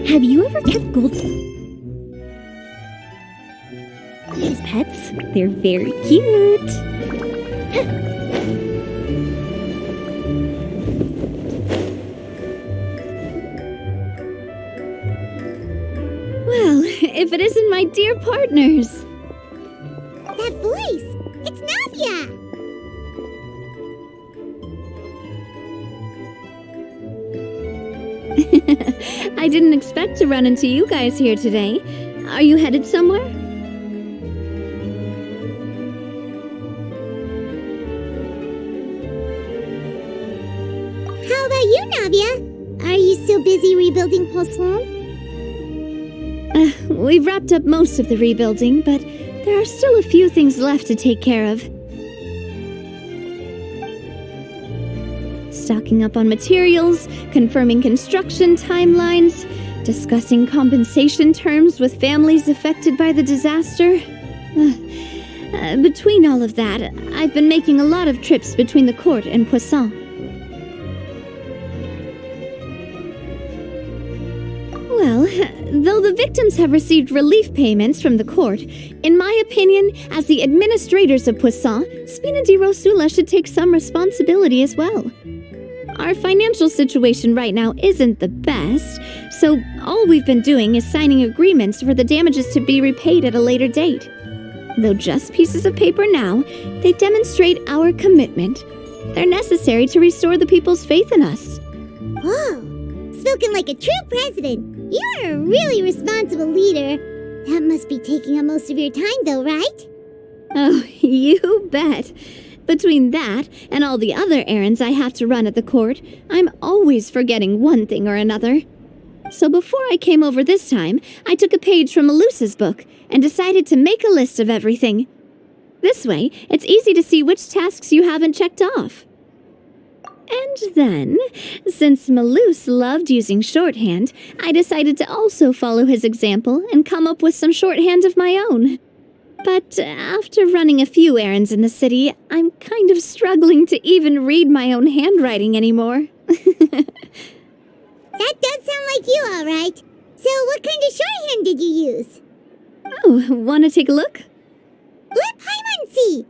Have you ever kept gold as pets? They're very cute. Well, if it isn't my dear partners. That voice! It's Navia! I didn't expect to run into you guys here today. Are you headed somewhere? How about you, Navia? Are you still busy rebuilding Poisson? We've wrapped up most of the rebuilding, but there are still a few things left to take care of. Stocking up on materials, confirming construction timelines, discussing compensation terms with families affected by the disaster. Between all of that, I've been making a lot of trips between the court and Poisson. Well, though the victims have received relief payments from the court, in my opinion, as the administrators of Poisson, Spina di Rosula should take some responsibility as well. Our financial situation right now isn't the best, so all we've been doing is signing agreements for the damages to be repaid at a later date. Though just pieces of paper now, they demonstrate our commitment. They're necessary to restore the people's faith in us. Whoa! Spoken like a true president. You're a really responsible leader. That must be taking up most of your time, though, right? Oh, you bet. Between that and all the other errands I have to run at the court, I'm always forgetting one thing or another. So before I came over this time, I took a page from Melusa's book and decided to make a list of everything. This way, it's easy to see which tasks you haven't checked off. And then, since Melus loved using shorthand, I decided to also follow his example and come up with some shorthand of my own. But after running a few errands in the city, I'm kind of struggling to even read my own handwriting anymore. That does sound like you, all right. So what kind of shorthand did you use? Oh, want to take a look? Let Paimon see.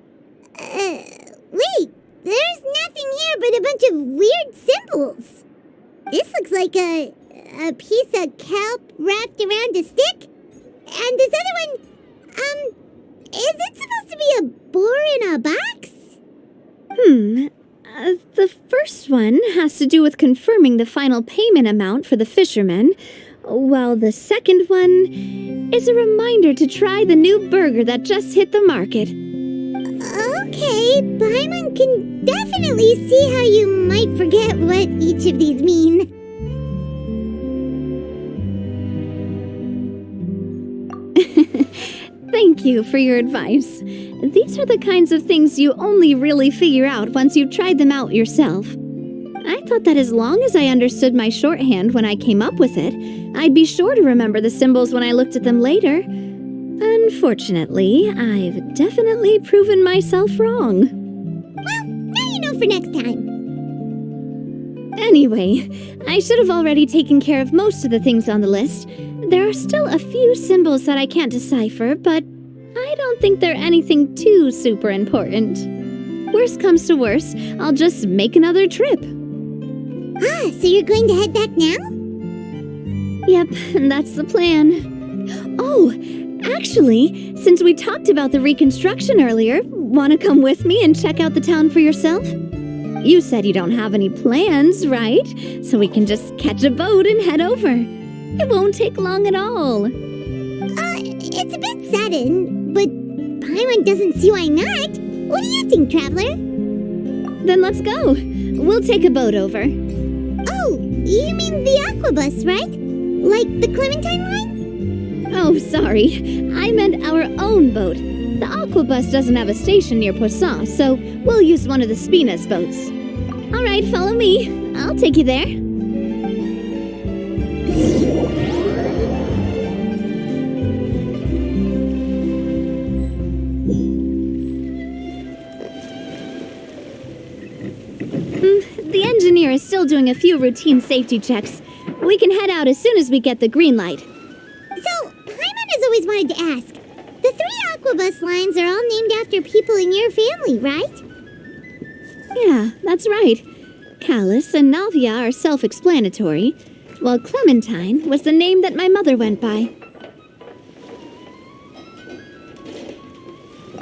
Wait. There's nothing here but a bunch of weird symbols. This looks like a piece of kelp wrapped around a stick. And this other one, is it supposed to be a boar in a box? The first one has to do with confirming the final payment amount for the fishermen, while the second one is a reminder to try the new burger that just hit the market. Okay, Paimon can definitely see how you might forget what each of these mean. Thank you for your advice. These are the kinds of things you only really figure out once you've tried them out yourself. I thought that as long as I understood my shorthand when I came up with it, I'd be sure to remember the symbols when I looked at them later. Unfortunately, I've definitely proven myself wrong. Well, now you know for next time. Anyway, I should have already taken care of most of the things on the list. There are still a few symbols that I can't decipher, but I don't think they're anything too super important. Worst comes to worst, I'll just make another trip. Ah, so you're going to head back now? Yep, that's the plan. Oh, actually, since we talked about the reconstruction earlier, want to come with me and check out the town for yourself? You said you don't have any plans, right? So we can just catch a boat and head over. It won't take long at all. It's a bit sudden, but Paimon doesn't see why not. What do you think, Traveler? Then let's go. We'll take a boat over. Oh, you mean the aquabus, right? Like the Clementine line? Oh, sorry. I meant our own boat. The aquabus doesn't have a station near Poisson, so we'll use one of the Spina's boats. All right, follow me. I'll take you there. The engineer is still doing a few routine safety checks. We can head out as soon as we get the green light. So, Paimon has always wanted to ask. The 3 Aquabus lines are all named after people in your family, right? Yeah, that's right. Callus and Navia are self-explanatory, while Clementine was the name that my mother went by.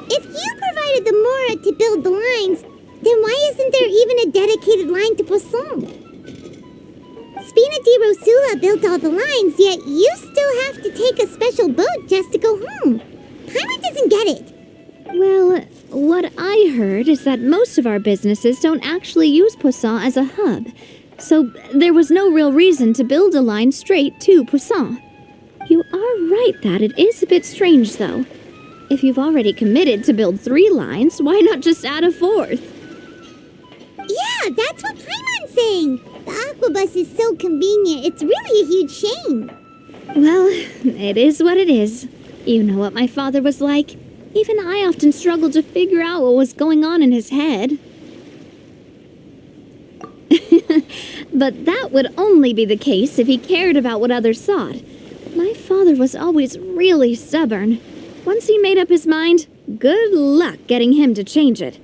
If you provided the Mora to build the lines, then why isn't there even a dedicated line to Poisson? Spina di Rosula built all the lines, yet you still have to take a special boat just to go home. Paimon doesn't get it. Well, what I heard is that most of our businesses don't actually use Poisson as a hub, so there was no real reason to build a line straight to Poisson. You are right that it is a bit strange, though. If you've already committed to build 3 lines, why not just add a 4th? Yeah, that's what Paimon's saying. The Aquabus is so convenient, it's really a huge shame. Well, it is what it is. You know what my father was like. Even I often struggled to figure out what was going on in his head. But that would only be the case if he cared about what others thought. My father was always really stubborn. Once he made up his mind, good luck getting him to change it.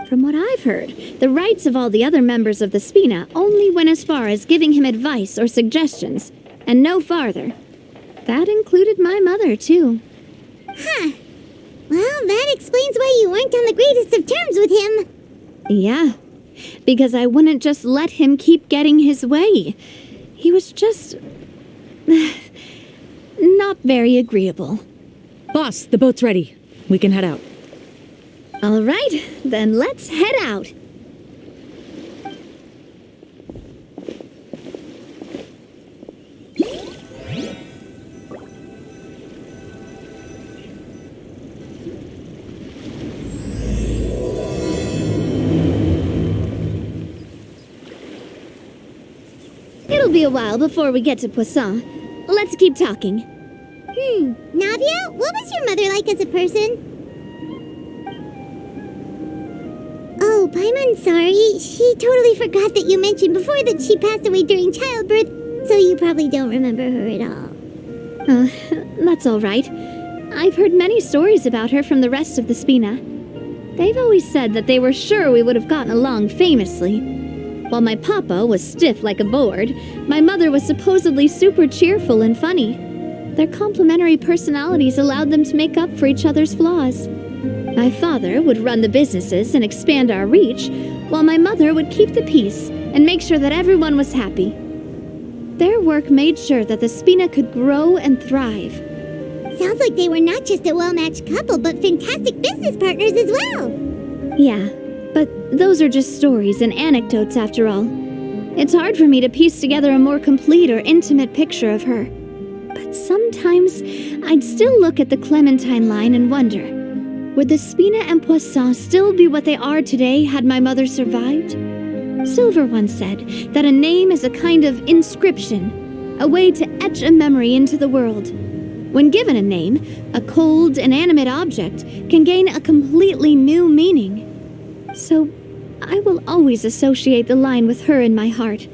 From what I've heard, the rights of all the other members of the Spina only went as far as giving him advice or suggestions, and no farther. That included my mother, too. Huh. Well, that explains why you weren't on the greatest of terms with him. Yeah, because I wouldn't just let him keep getting his way. He was just... not very agreeable. Boss, the boat's ready. We can head out. All right, then let's head out. It'll be a while before we get to Poisson. Let's keep talking. Navia, what was your mother like as a person? Oh, Paimon's sorry. She totally forgot that you mentioned before that she passed away during childbirth, so you probably don't remember her at all. That's all right. I've heard many stories about her from the rest of the Spina. They've always said that they were sure we would have gotten along famously. While my papa was stiff like a board, my mother was supposedly super cheerful and funny. Their complementary personalities allowed them to make up for each other's flaws. My father would run the businesses and expand our reach, while my mother would keep the peace and make sure that everyone was happy. Their work made sure that the Spina could grow and thrive. Sounds like they were not just a well-matched couple, but fantastic business partners as well. Yeah, but those are just stories and anecdotes after all. It's hard for me to piece together a more complete or intimate picture of her. But sometimes I'd still look at the Clementine line and wonder, would the Spina and Poisson still be what they are today had my mother survived? Silver once said that a name is a kind of inscription, a way to etch a memory into the world. When given a name, a cold, inanimate object can gain a completely new meaning. So, I will always associate the line with her in my heart.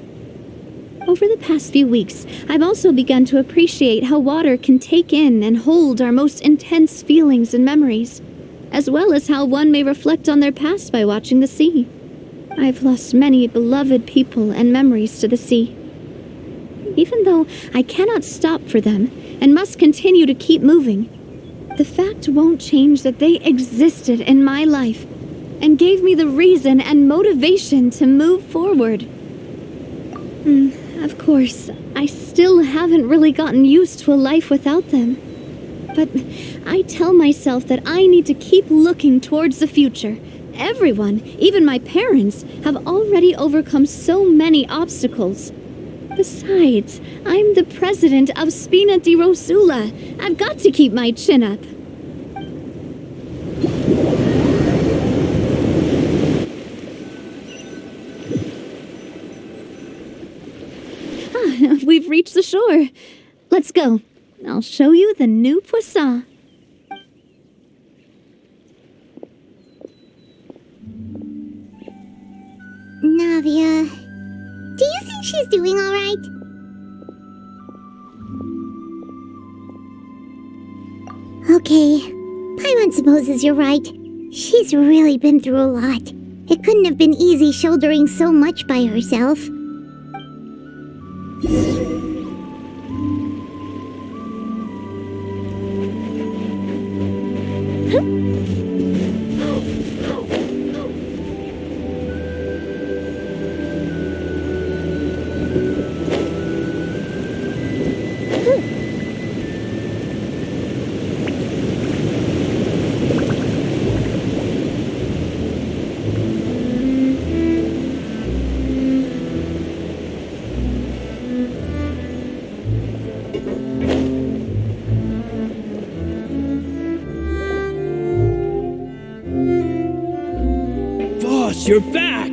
Over the past few weeks, I've also begun to appreciate how water can take in and hold our most intense feelings and memories, as well as how one may reflect on their past by watching the sea. I've lost many beloved people and memories to the sea. Even though I cannot stop for them and must continue to keep moving, the fact won't change that they existed in my life and gave me the reason and motivation to move forward. Of course, I still haven't really gotten used to a life without them. But I tell myself that I need to keep looking towards the future. Everyone, even my parents, have already overcome so many obstacles. Besides, I'm the president of Spina di Rosula. I've got to keep my chin up. We've reached the shore. Let's go. I'll show you the new Poisson. Navia, do you think she's doing all right? Okay. Paimon supposes you're right. She's really been through a lot. It couldn't have been easy shouldering so much by herself. Boss, you're back!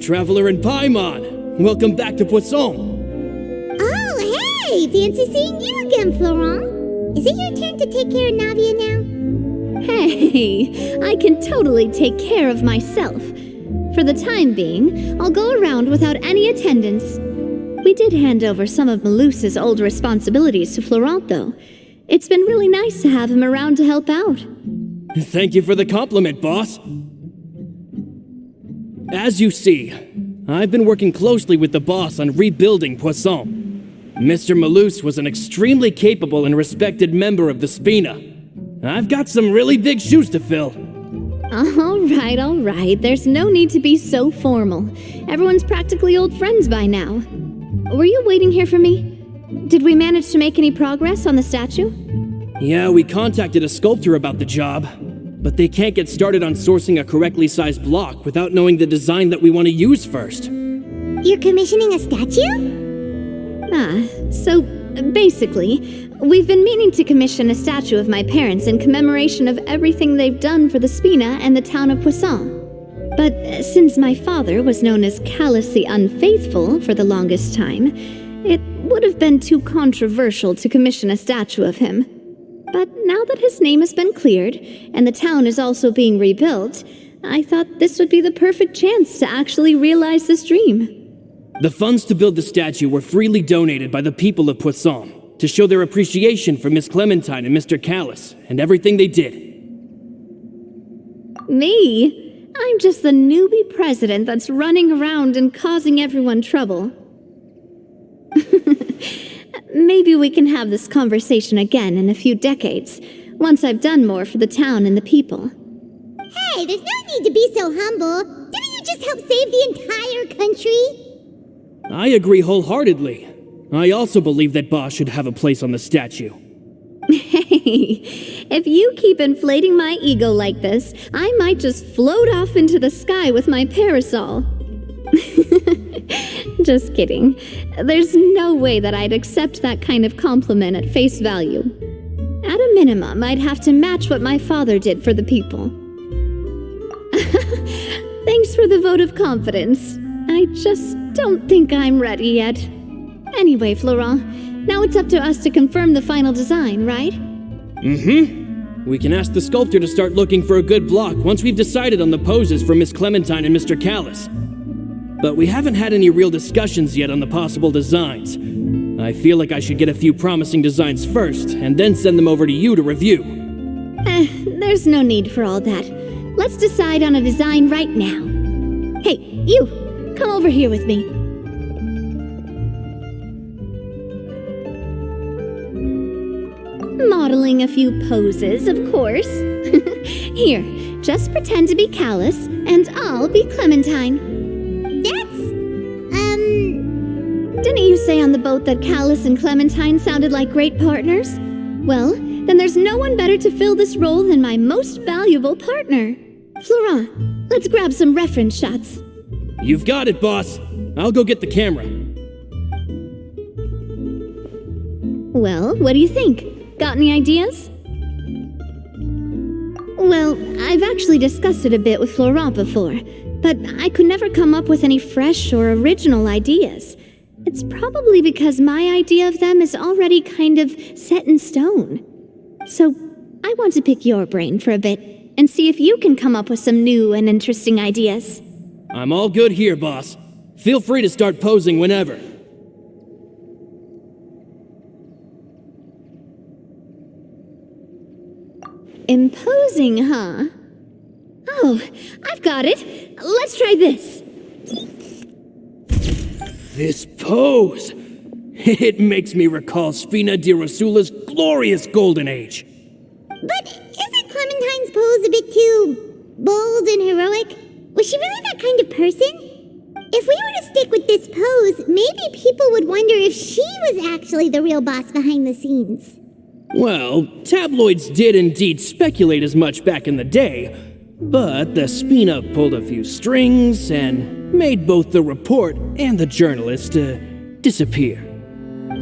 Traveler and Paimon, welcome back to Poisson. Oh, hey! Fancy seeing you again, Florent. Is it your turn to take care of Navia now? Hey, I can totally take care of myself. For the time being, I'll go around without any attendance. We did hand over some of Malus's old responsibilities to Florent, though. It's been really nice to have him around to help out. Thank you for the compliment, boss. As you see, I've been working closely with the boss on rebuilding Poisson. Mr. Malus was an extremely capable and respected member of the Spina. I've got some really big shoes to fill. All right. There's no need to be so formal. Everyone's practically old friends by now. Were you waiting here for me? Did we manage to make any progress on the statue? Yeah, we contacted a sculptor about the job, but they can't get started on sourcing a correctly sized block without knowing the design that we want to use first. You're commissioning a statue? So basically, we've been meaning to commission a statue of my parents in commemoration of everything they've done for the Spina and the town of Poisson. But since my father was known as Callus the Unfaithful for the longest time, it would have been too controversial to commission a statue of him. But now that his name has been cleared, and the town is also being rebuilt, I thought this would be the perfect chance to actually realize this dream. The funds to build the statue were freely donated by the people of Poisson to show their appreciation for Miss Clementine and Mr. Callus and everything they did. Me? I'm just the newbie president that's running around and causing everyone trouble. Maybe we can have this conversation again in a few decades, once I've done more for the town and the people. Hey, there's no need to be so humble. Didn't you just help save the entire country? I agree wholeheartedly. I also believe that Boss should have a place on the statue. Hey, if you keep inflating my ego like this, I might just float off into the sky with my parasol. Just kidding. There's no way that I'd accept that kind of compliment at face value. At a minimum, I'd have to match what my father did for the people. Thanks for the vote of confidence. I just don't think I'm ready yet. Anyway, Florent, now it's up to us to confirm the final design, right? We can ask the sculptor to start looking for a good block once we've decided on the poses for Miss Clementine and Mr. Callus. But we haven't had any real discussions yet on the possible designs. I feel like I should get a few promising designs first, and then send them over to you to review. There's no need for all that. Let's decide on a design right now. Hey, you! Come over here with me. Modeling a few poses, of course. Here, just pretend to be Callus, and I'll be Clementine. Didn't you say on the boat that Callus and Clementine sounded like great partners? Well, then there's no one better to fill this role than my most valuable partner. Florent, let's grab some reference shots. You've got it, boss. I'll go get the camera. Well, what do you think? Got any ideas? Well, I've actually discussed it a bit with Florent before, but I could never come up with any fresh or original ideas. It's probably because my idea of them is already kind of set in stone. So, I want to pick your brain for a bit and see if you can come up with some new and interesting ideas. I'm all good here, boss. Feel free to start posing whenever. Imposing, huh? Oh, I've got it. Let's try this. This pose! It makes me recall Spina di Rosula's glorious golden age. But isn't Clementine's pose a bit too bold and heroic? Was she really that kind of person? If we were to stick with this pose, maybe people would wonder if she was actually the real boss behind the scenes. Well, tabloids did indeed speculate as much back in the day, but the Spina pulled a few strings and made both the report and the journalist disappear.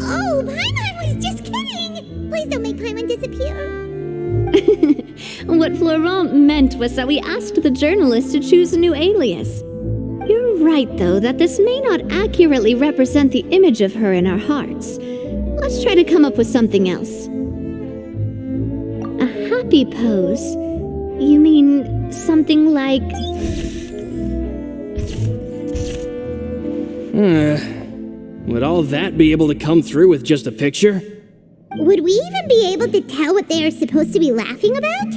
Oh, Paimon was just kidding! Please don't make Paimon disappear. What Florent meant was that we asked the journalist to choose a new alias. You're right, though, that this may not accurately represent the image of her in our hearts. Let's try to come up with something else. A happy pose? You mean something like... Would all that be able to come through with just a picture? Would we even be able to tell what they are supposed to be laughing about?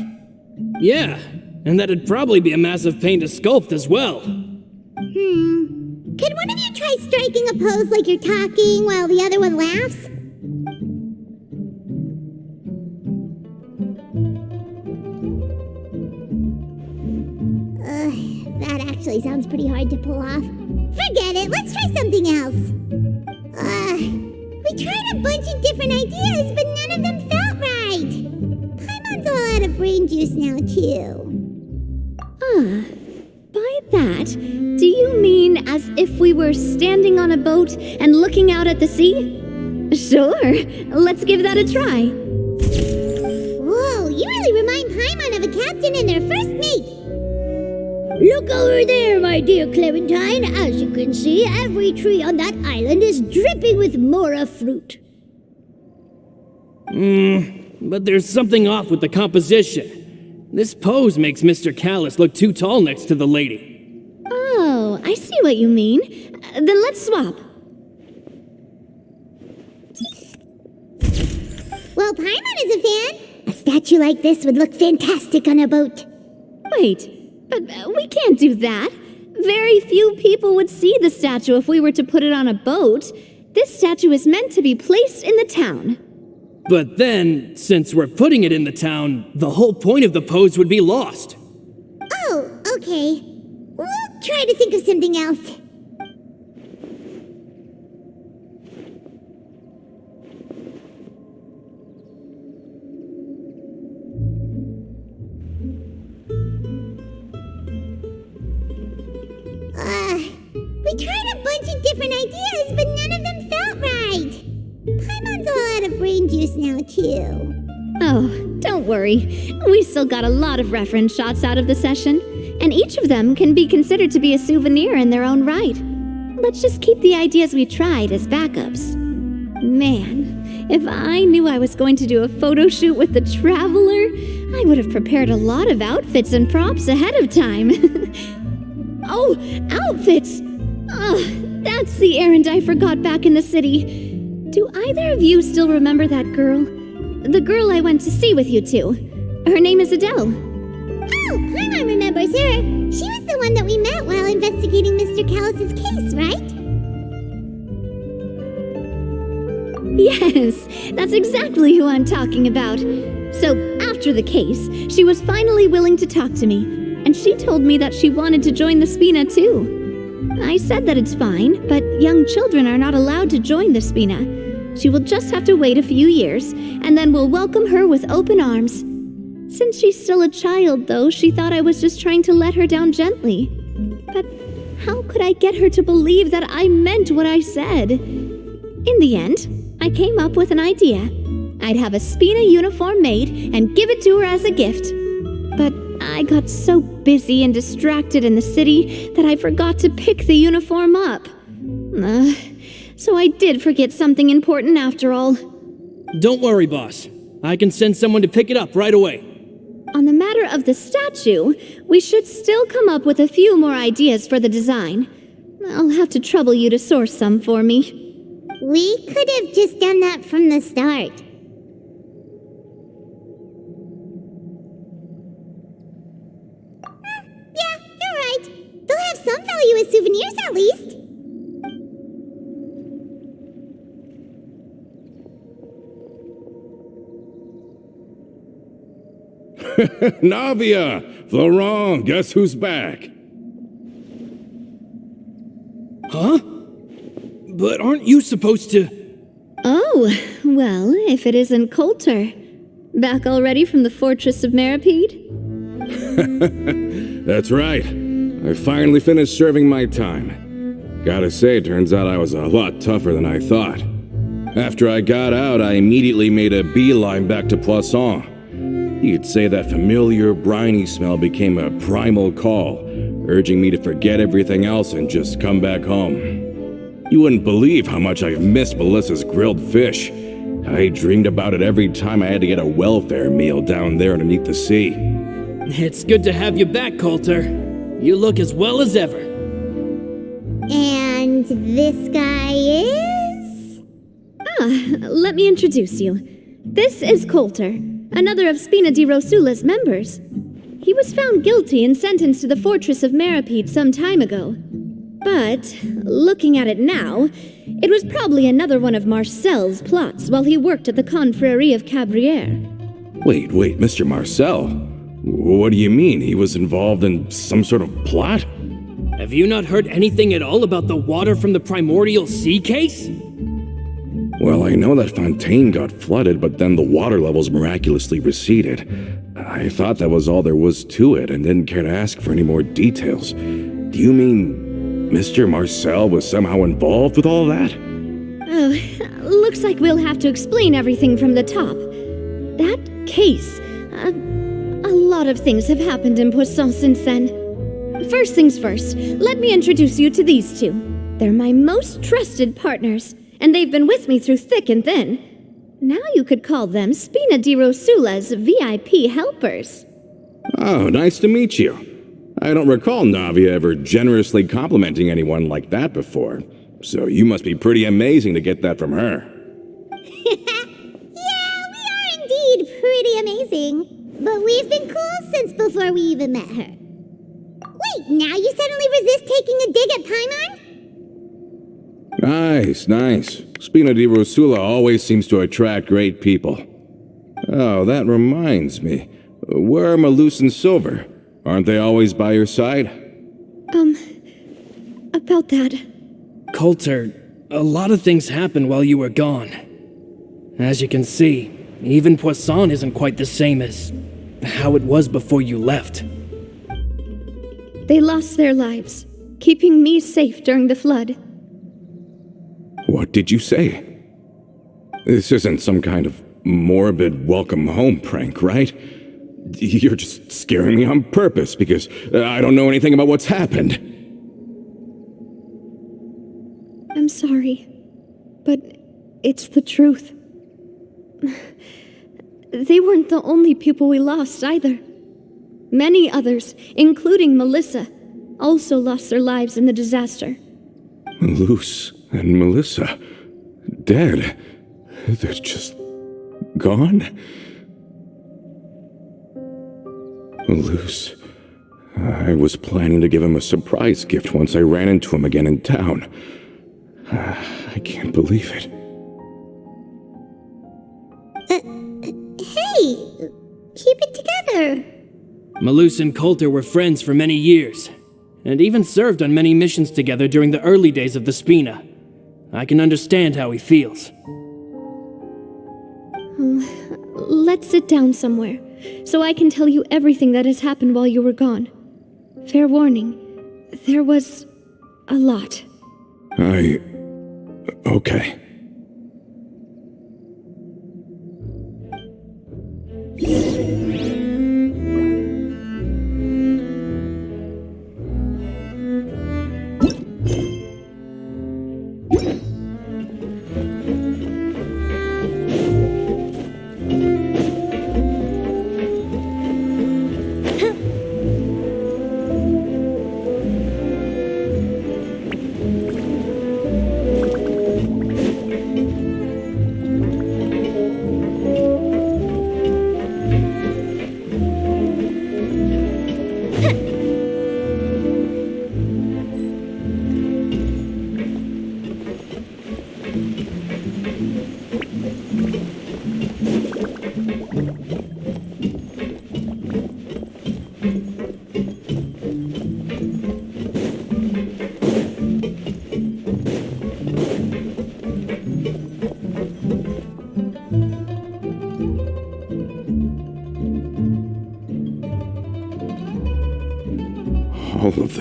Yeah, and that'd probably be a massive pain to sculpt as well. Could one of you try striking a pose like you're talking while the other one laughs? That actually sounds pretty hard to pull off. Forget it, let's try something else. We tried a bunch of different ideas, but none of them felt right. Paimon's all out of brain juice now, too. By that, do you mean as if we were standing on a boat and looking out at the sea? Sure, let's give that a try. Whoa, you really remind Paimon of a captain and their first mate. Look over there, my dear Clementine. As you can see, every tree on that island is dripping with mora fruit. But there's something off with the composition. This pose makes Mr. Callis look too tall next to the lady. Oh, I see what you mean. Then let's swap. Well, Paimon is a fan. A statue like this would look fantastic on a boat. Wait, but we can't do that. Very few people would see the statue if we were to put it on a boat. This statue is meant to be placed in the town. But then, since we're putting it in the town, the whole point of the pose would be lost. Oh, okay. We'll try to think of something else. We tried a bunch of different ideas, but none of them felt right. Paimon's all out of brain juice now, too. Oh, don't worry. We still got a lot of reference shots out of the session, and each of them can be considered to be a souvenir in their own right. Let's just keep the ideas we tried as backups. Man, if I knew I was going to do a photo shoot with the Traveler, I would have prepared a lot of outfits and props ahead of time. Oh, outfits! That's the errand I forgot back in the city. Do either of you still remember that girl? The girl I went to see with you two. Her name is Adele. Oh, Paimon remembers her. She was the one that we met while investigating Mr. Callis's case, right? Yes, that's exactly who I'm talking about. So, after the case, she was finally willing to talk to me, and she told me that she wanted to join the Spina too. I said that it's fine, but young children are not allowed to join the Spina. She will just have to wait a few years, and then we'll welcome her with open arms. Since she's still a child, though, she thought I was just trying to let her down gently. But how could I get her to believe that I meant what I said? In the end, I came up with an idea. I'd have a Spina uniform made and give it to her as a gift. But I got so busy and distracted in the city that I forgot to pick the uniform up. So I did forget something important after all. Don't worry, boss. I can send someone to pick it up right away. On the matter of the statue, we should still come up with a few more ideas for the design. I'll have to trouble you to source some for me. We could have just done that from the start. Navia! Florent, guess who's back? Huh? But aren't you supposed to... Oh, well, if it isn't Coulter. Back already from the Fortress of Meripede? That's right. I finally finished serving my time. Gotta say, turns out I was a lot tougher than I thought. After I got out, I immediately made a beeline back to Poisson. You'd say that familiar, briny smell became a primal call, urging me to forget everything else and just come back home. You wouldn't believe how much I've missed Melissa's grilled fish. I dreamed about it every time I had to get a welfare meal down there underneath the sea. It's good to have you back, Coulter. You look as well as ever. And this guy is? Let me introduce you. This is Coulter, another of Spina di Rosula's members. He was found guilty and sentenced to the Fortress of Meripede some time ago. But, looking at it now, it was probably another one of Marcel's plots while he worked at the Confrérie of Cabrières. Wait, Mr. Marcel? What do you mean? He was involved in some sort of plot? Have you not heard anything at all about the water from the primordial sea case? Well, I know that Fontaine got flooded, but then the water levels miraculously receded. I thought that was all there was to it and didn't care to ask for any more details. Do you mean Mr. Marcel was somehow involved with all that? Oh, looks like we'll have to explain everything from the top. That case, a lot of things have happened in Poisson since then. First things first, let me introduce you to these two. They're my most trusted partners, and they've been with me through thick and thin. Now you could call them Spina di Rosula's VIP helpers. Oh, nice to meet you. I don't recall Navia ever generously complimenting anyone like that before, so you must be pretty amazing to get that from her. Yeah, we are indeed pretty amazing. But we've been cool since before we even met her. Wait, now you suddenly resist taking a dig at Paimon? Nice. Spina di Rosula always seems to attract great people. Oh, that reminds me. Where are Malus and Silver? Aren't they always by your side? About that. Coulter, a lot of things happened while you were gone. As you can see, even Poisson isn't quite the same as how it was before you left. They lost their lives, keeping me safe during the flood. What did you say? This isn't some kind of morbid welcome home prank, right? You're just scaring me on purpose because I don't know anything about what's happened. I'm sorry, but it's the truth. They weren't the only people we lost either. Many others, including Melissa, also lost their lives in the disaster. Malus and Melissa, dead. They're just gone? Malus, I was planning to give him a surprise gift once I ran into him again in town. I can't believe it. Hey, keep it together. Malus and Coulter were friends for many years, and even served on many missions together during the early days of the Spina. I can understand how he feels. Let's sit down somewhere, so I can tell you everything that has happened while you were gone. Fair warning, there was a lot. Okay.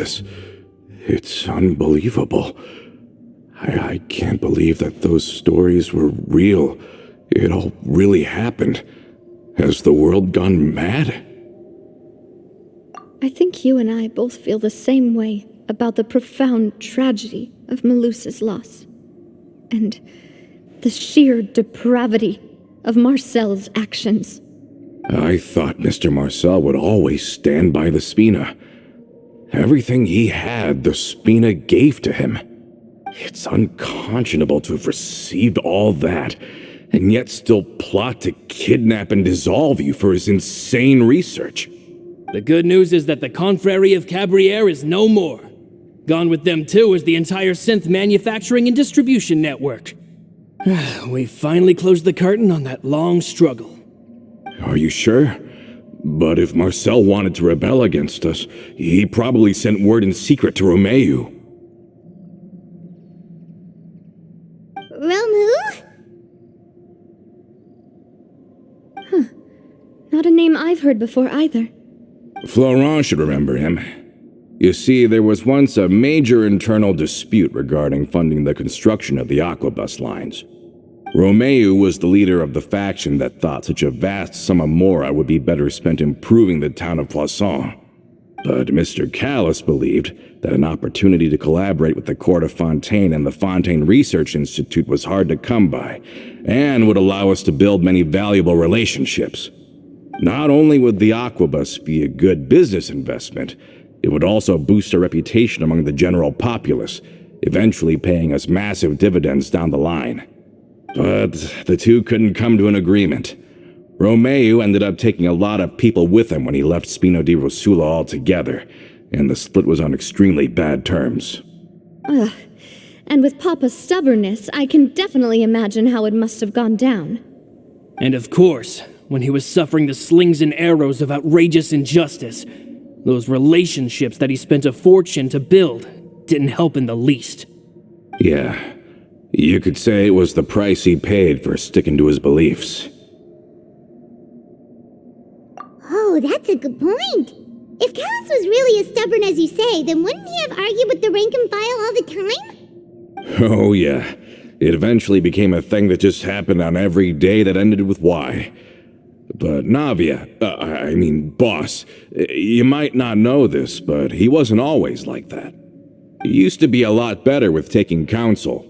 this. It's unbelievable. I can't believe that those stories were real. It all really happened. Has the world gone mad? I think you and I both feel the same way about the profound tragedy of Melusa's loss. And the sheer depravity of Marcel's actions. I thought Mr. Marcel would always stand by the Spina. Everything he had, the Spina gave to him. It's unconscionable to have received all that, and yet still plot to kidnap and dissolve you for his insane research. The good news is that the Confrérie of Cabrières is no more. Gone with them too is the entire synth manufacturing and distribution network. We finally closed the curtain on that long struggle. Are you sure? But if Marcel wanted to rebel against us, he probably sent word in secret to Romeu. Romu? Not a name I've heard before either. Florent should remember him. You see, there was once a major internal dispute regarding funding the construction of the Aquabus lines. Romeu was the leader of the faction that thought such a vast sum of mora would be better spent improving the town of Poisson. But Mr. Callis believed that an opportunity to collaborate with the Court of Fontaine and the Fontaine Research Institute was hard to come by, and would allow us to build many valuable relationships. Not only would the Aquabus be a good business investment, it would also boost our reputation among the general populace, eventually paying us massive dividends down the line. But the two couldn't come to an agreement. Romeu ended up taking a lot of people with him when he left Spino di Rosula altogether, and the split was on extremely bad terms. Ugh. And with Papa's stubbornness, I can definitely imagine how it must have gone down. And of course, when he was suffering the slings and arrows of outrageous injustice, those relationships that he spent a fortune to build didn't help in the least. Yeah, you could say it was the price he paid for sticking to his beliefs. Oh, that's a good point. If Callis was really as stubborn as you say, then wouldn't he have argued with the rank and file all the time? Oh yeah, it eventually became a thing that just happened on every day that ended with Y. But Navia, boss, you might not know this, but he wasn't always like that. He used to be a lot better with taking counsel.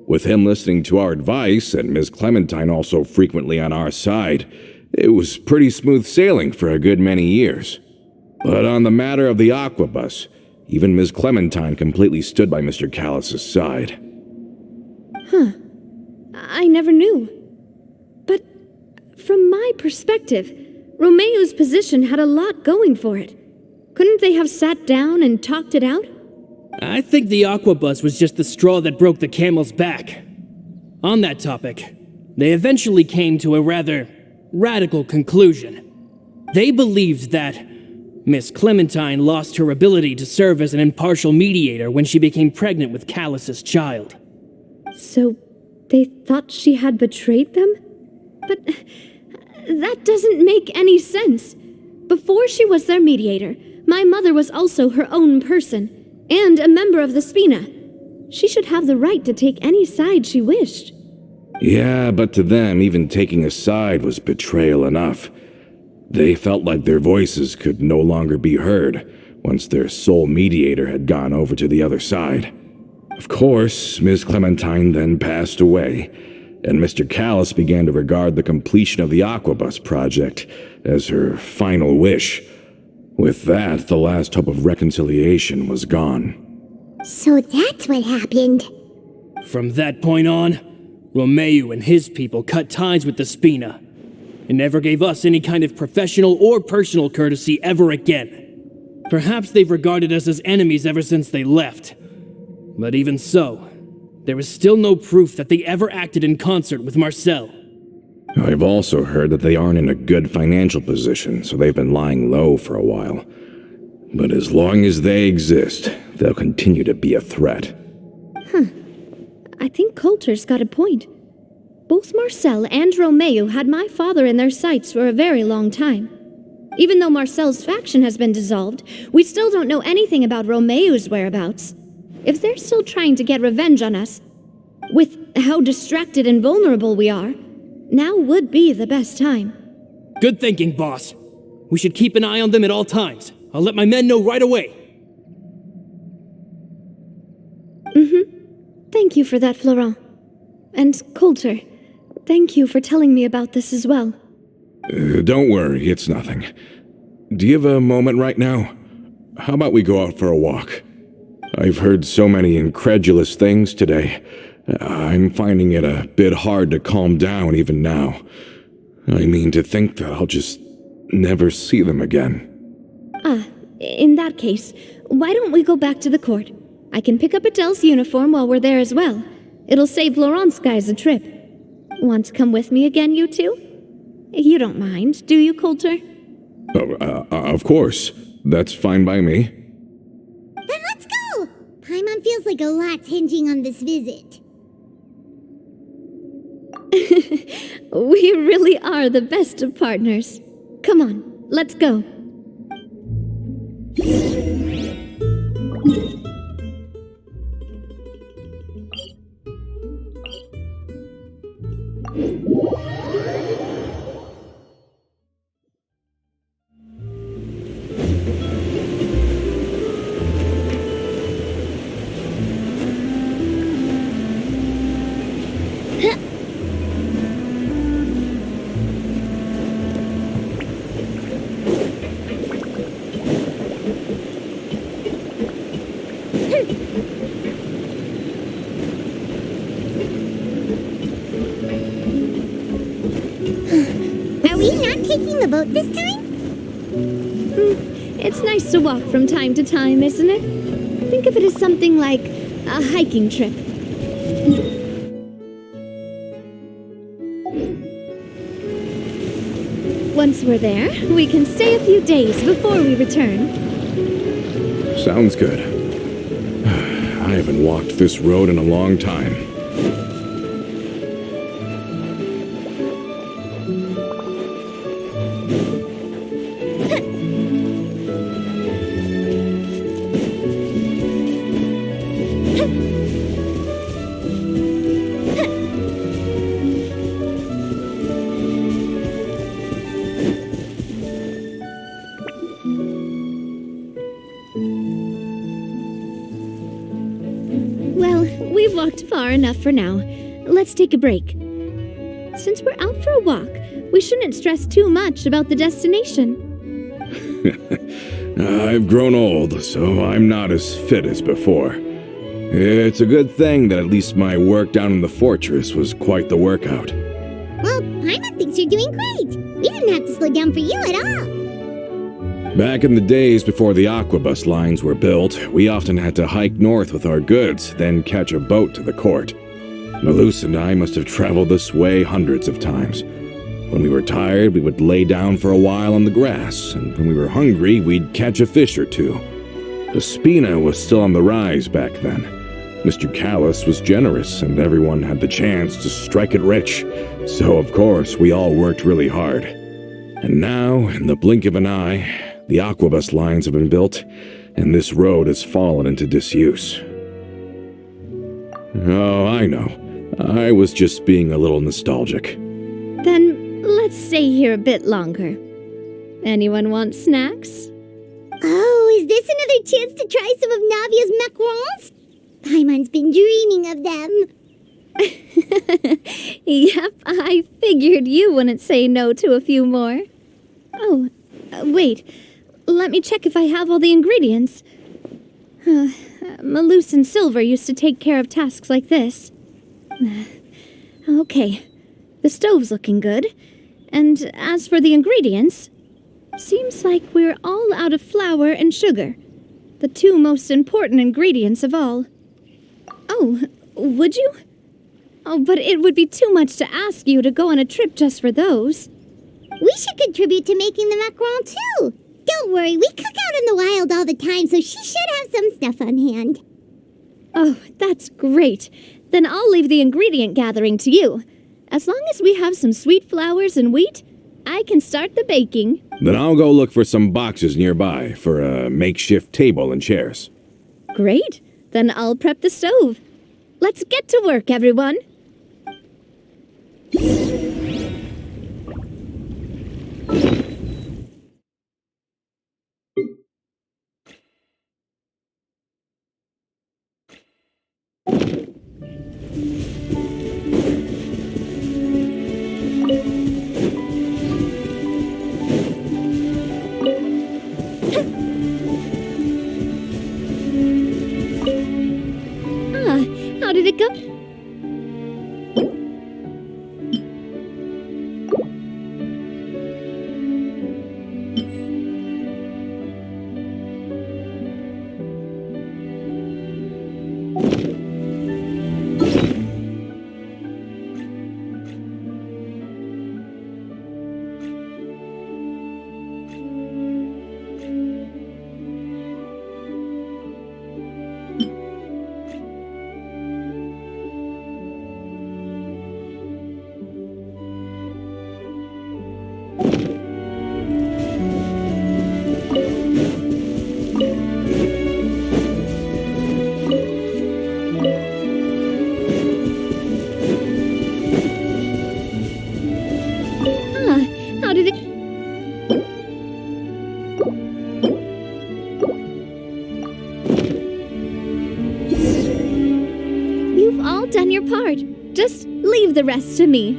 With him listening to our advice, and Ms. Clementine also frequently on our side, it was pretty smooth sailing for a good many years. But on the matter of the Aquabus, even Ms. Clementine completely stood by Mr. Callis's side. I never knew. But from my perspective, Romeu's position had a lot going for it. Couldn't they have sat down and talked it out? I think the Aquabus was just the straw that broke the camel's back. On that topic, they eventually came to a rather radical conclusion. They believed that Miss Clementine lost her ability to serve as an impartial mediator when she became pregnant with Callis's child. So they thought she had betrayed them? But that doesn't make any sense. Before she was their mediator, my mother was also her own person, and a member of the Spina. She should have the right to take any side she wished. Yeah, but to them, even taking a side was betrayal enough. They felt like their voices could no longer be heard once their sole mediator had gone over to the other side. Of course, Ms. Clementine then passed away, and Mr. Callis began to regard the completion of the Aquabus project as her final wish. With that, the last hope of reconciliation was gone. So that's what happened. From that point on, Romeu and his people cut ties with the Spina, and never gave us any kind of professional or personal courtesy ever again. Perhaps they've regarded us as enemies ever since they left. But even so, there is still no proof that they ever acted in concert with Marcel. I've also heard that they aren't in a good financial position, so they've been lying low for a while. But as long as they exist, they'll continue to be a threat. I think Coulter's got a point. Both Marcel and Romeu had my father in their sights for a very long time. Even though Marcel's faction has been dissolved, we still don't know anything about Romeu's whereabouts. If they're still trying to get revenge on us, with how distracted and vulnerable we are, now would be the best time. Good thinking, boss. We should keep an eye on them at all times. I'll let my men know right away. Thank you for that, Florent. And Coulter, thank you for telling me about this as well. Don't worry, it's nothing. Do you have a moment right now? How about we go out for a walk? I've heard so many incredulous things today. I'm finding it a bit hard to calm down even now. I mean, to think that I'll just never see them again. In that case, why don't we go back to the court? I can pick up Adele's uniform while we're there as well. It'll save Laurent's guys a trip. Want to come with me again, you two? You don't mind, do you, Coulter? Of course. That's fine by me. Then let's go! Paimon feels like a lot's hinging on this visit. We really are the best of partners. Come on, let's go. Are we not taking the boat this time? It's nice to walk from time to time, isn't it? Think of it as something like a hiking trip. Once we're there, we can stay a few days before we return. Sounds good. I haven't walked this road in a long time. Well, we've walked far enough for now. Let's take a break. Since we're out for a walk, we shouldn't stress too much about the destination. I've grown old, so I'm not as fit as before. It's a good thing that at least my work down in the fortress was quite the workout. Well, Paimon thinks you're doing great. We didn't have to slow down for you at all. Back in the days before the aquabus lines were built, we often had to hike north with our goods, then catch a boat to the court. Malus and I must have traveled this way hundreds of times. When we were tired, we would lay down for a while on the grass, and when we were hungry, we'd catch a fish or two. The spina was still on the rise back then. Mr. Callis was generous, and everyone had the chance to strike it rich. So, of course, we all worked really hard. And now, in the blink of an eye, the aquabus lines have been built, and this road has fallen into disuse. Oh, I know. I was just being a little nostalgic. Then let's stay here a bit longer. Anyone want snacks? Oh, is this another chance to try some of Navia's macarons? Paimon's been dreaming of them. Yep, I figured you wouldn't say no to a few more. Oh, wait. Let me check if I have all the ingredients. Malus and Silver used to take care of tasks like this. Okay, the stove's looking good. And as for the ingredients, seems like we're all out of flour and sugar, the two most important ingredients of all. Oh, would you? Oh, but it would be too much to ask you to go on a trip just for those. We should contribute to making the macaron too. Don't worry, we cook out in the wild all the time, so she should have some stuff on hand. Oh, that's great. Then I'll leave the ingredient gathering to you. As long as we have some sweet flowers and wheat, I can start the baking. Then I'll go look for some boxes nearby for a makeshift table and chairs. Great. Then I'll prep the stove. Let's get to work, everyone. How did it go? How did it... You've all done your part. Just leave the rest to me.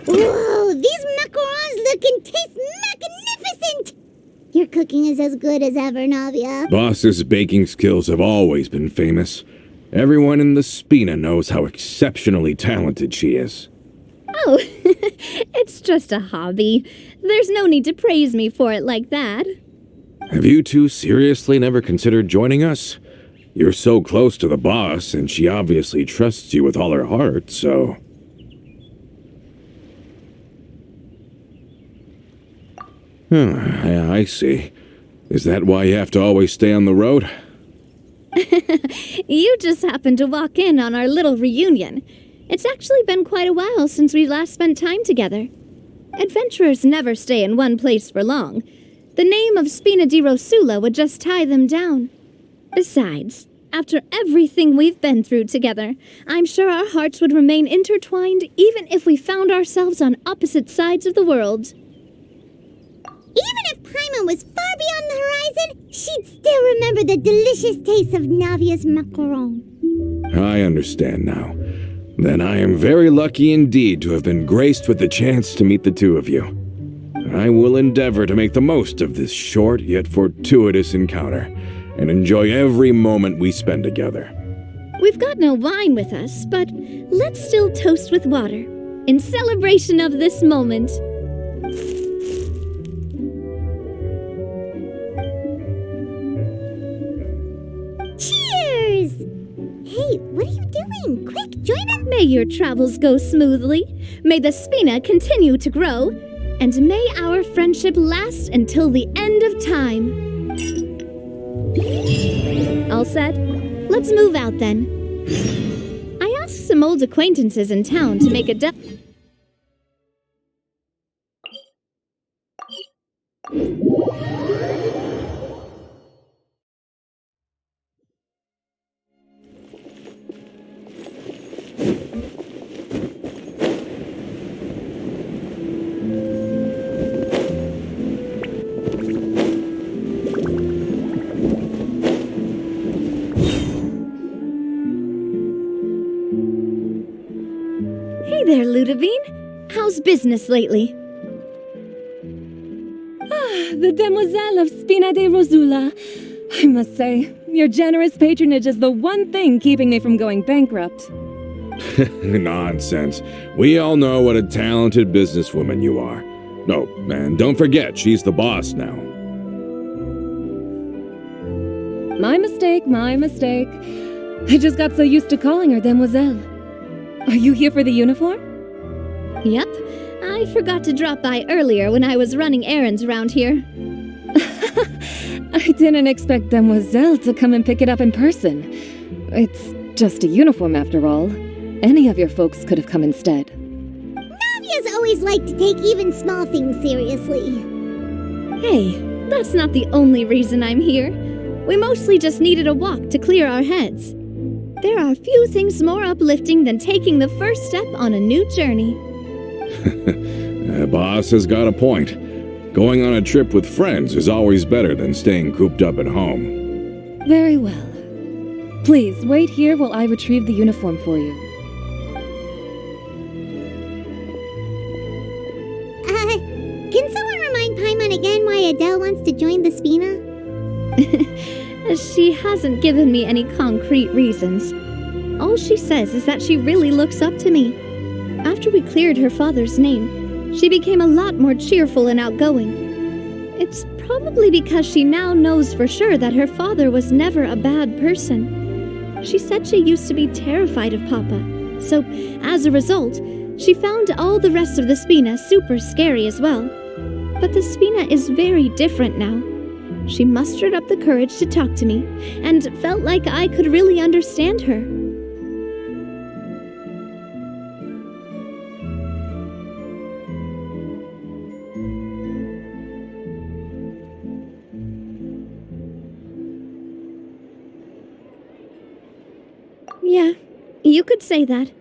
Whoa, these macarons look and taste magnificent! Your cooking is as good as ever, Navia. Boss's baking skills have always been famous. Everyone in the Spina knows how exceptionally talented she is. Oh, it's just a hobby. There's no need to praise me for it like that. Have you two seriously never considered joining us? You're so close to the boss, and she obviously trusts you with all her heart, so... I see. Is that why you have to always stay on the road? You just happened to walk in on our little reunion. It's actually been quite a while since we last spent time together. Adventurers never stay in one place for long. The name of Spina di Rosula would just tie them down. Besides, after everything we've been through together, I'm sure our hearts would remain intertwined even if we found ourselves on opposite sides of the world. Even if Paimon was far beyond the horizon, she'd still remember the delicious taste of Navia's macaron. I understand now. Then I am very lucky indeed to have been graced with the chance to meet the two of you. I will endeavor to make the most of this short yet fortuitous encounter, and enjoy every moment we spend together. We've got no wine with us, but let's still toast with water, in celebration of this moment. Cheers! Hey, what are you doing? Quick, join us! May your travels go smoothly, may the Spina continue to grow, and may our friendship last until the end of time. All said? Let's move out then. I asked some old acquaintances in town to make a Hey there, Ludovine. How's business lately? The Demoiselle of Spina di Rosula. I must say, your generous patronage is the one thing keeping me from going bankrupt. Nonsense. We all know what a talented businesswoman you are. No, and don't forget, she's the boss now. My mistake, my mistake. I just got so used to calling her Demoiselle. Are you here for the uniform? Yep. I forgot to drop by earlier when I was running errands around here. I didn't expect Demoiselle to come and pick it up in person. It's just a uniform after all. Any of your folks could have come instead. Navia's always liked to take even small things seriously. Hey, that's not the only reason I'm here. We mostly just needed a walk to clear our heads. There are few things more uplifting than taking the first step on a new journey. Boss has got a point. Going on a trip with friends is always better than staying cooped up at home. Very well. Please, wait here while I retrieve the uniform for you. Can someone remind Paimon again why Adele wants to join the Spina? She hasn't given me any concrete reasons. All she says is that she really looks up to me. After we cleared her father's name, she became a lot more cheerful and outgoing. It's probably because she now knows for sure that her father was never a bad person. She said she used to be terrified of Papa, so as a result, she found all the rest of the Spina super scary as well. But the Spina is very different now. She mustered up the courage to talk to me, and felt like I could really understand her. Yeah, you could say that.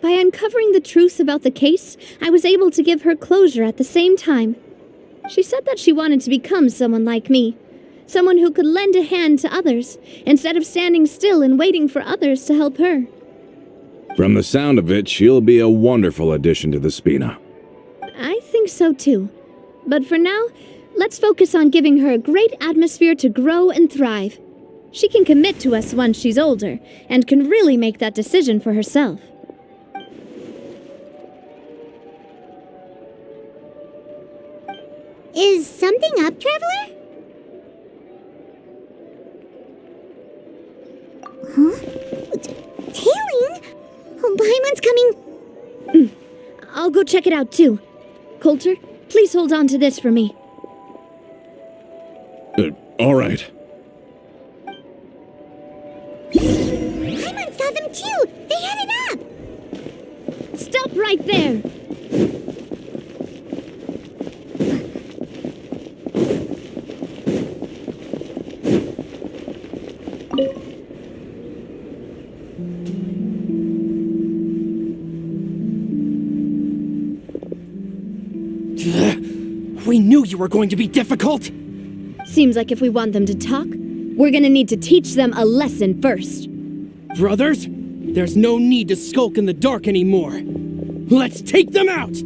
By uncovering the truth about the case, I was able to give her closure at the same time. She said that she wanted to become someone like me. Someone who could lend a hand to others, instead of standing still and waiting for others to help her. From the sound of it, she'll be a wonderful addition to the Spina. I think so too. But for now, let's focus on giving her a great atmosphere to grow and thrive. She can commit to us once she's older, and can really make that decision for herself. Is something up, Traveler? Huh? Tailing? Oh, Paimon's coming. I'll go check it out too. Coulter, please hold on to this for me. All right. Paimon saw them too! They headed up! Stop right there! We knew you were going to be difficult! Seems like if we want them to talk, we're gonna need to teach them a lesson first. Brothers, there's no need to skulk in the dark anymore. Let's take them out!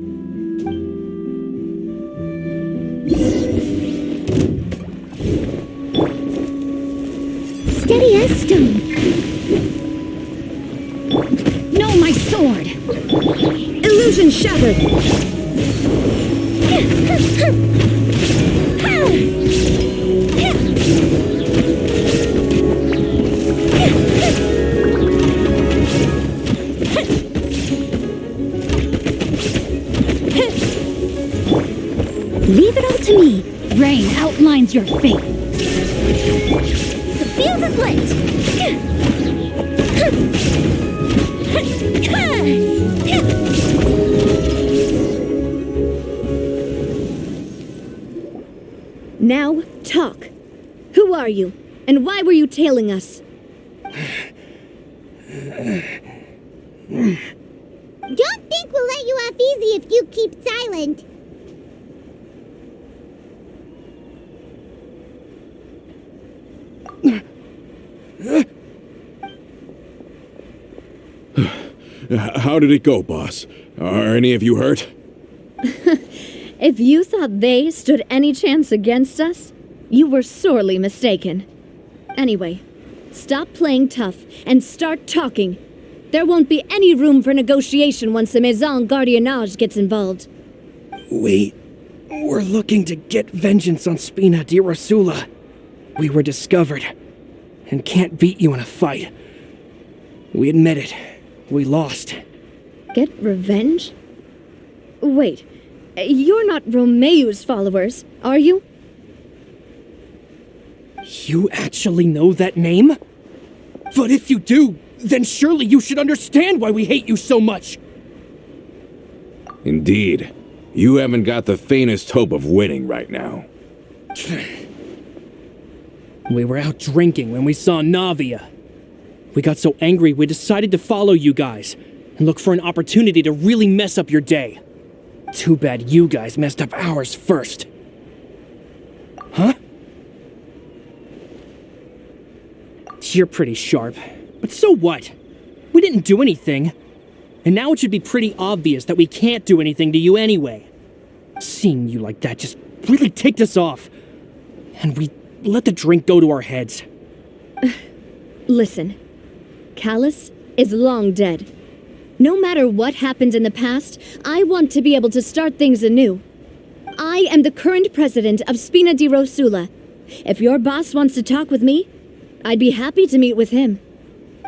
Steady as stone. No, my sword! Illusion shattered! Leave it all to me. Rain outlines your fate. The fuse is lit. Now, talk. Who are you? And why were you tailing us? Don't think we'll let you off easy if you keep silent. How did it go, boss? Are any of you hurt? If you thought they stood any chance against us, you were sorely mistaken. Anyway, stop playing tough and start talking. There won't be any room for negotiation once the Maison Gardiennage gets involved. We're looking to get vengeance on Spina di Rosula. We were discovered, and can't beat you in a fight. We admit it. We lost. Get revenge? Wait, you're not Romeu's followers, are you? You actually know that name? But if you do, then surely you should understand why we hate you so much. Indeed. You haven't got the faintest hope of winning right now. We were out drinking when we saw Navia. We got so angry we decided to follow you guys and look for an opportunity to really mess up your day. Too bad you guys messed up ours first. Huh? You're pretty sharp, but so what? We didn't do anything. And now it should be pretty obvious that we can't do anything to you anyway. Seeing you like that just really ticked us off. And we let the drink go to our heads. Listen, Callus is long dead. No matter what happened in the past, I want to be able to start things anew. I am the current president of Spina di Rosula. If your boss wants to talk with me, I'd be happy to meet with him.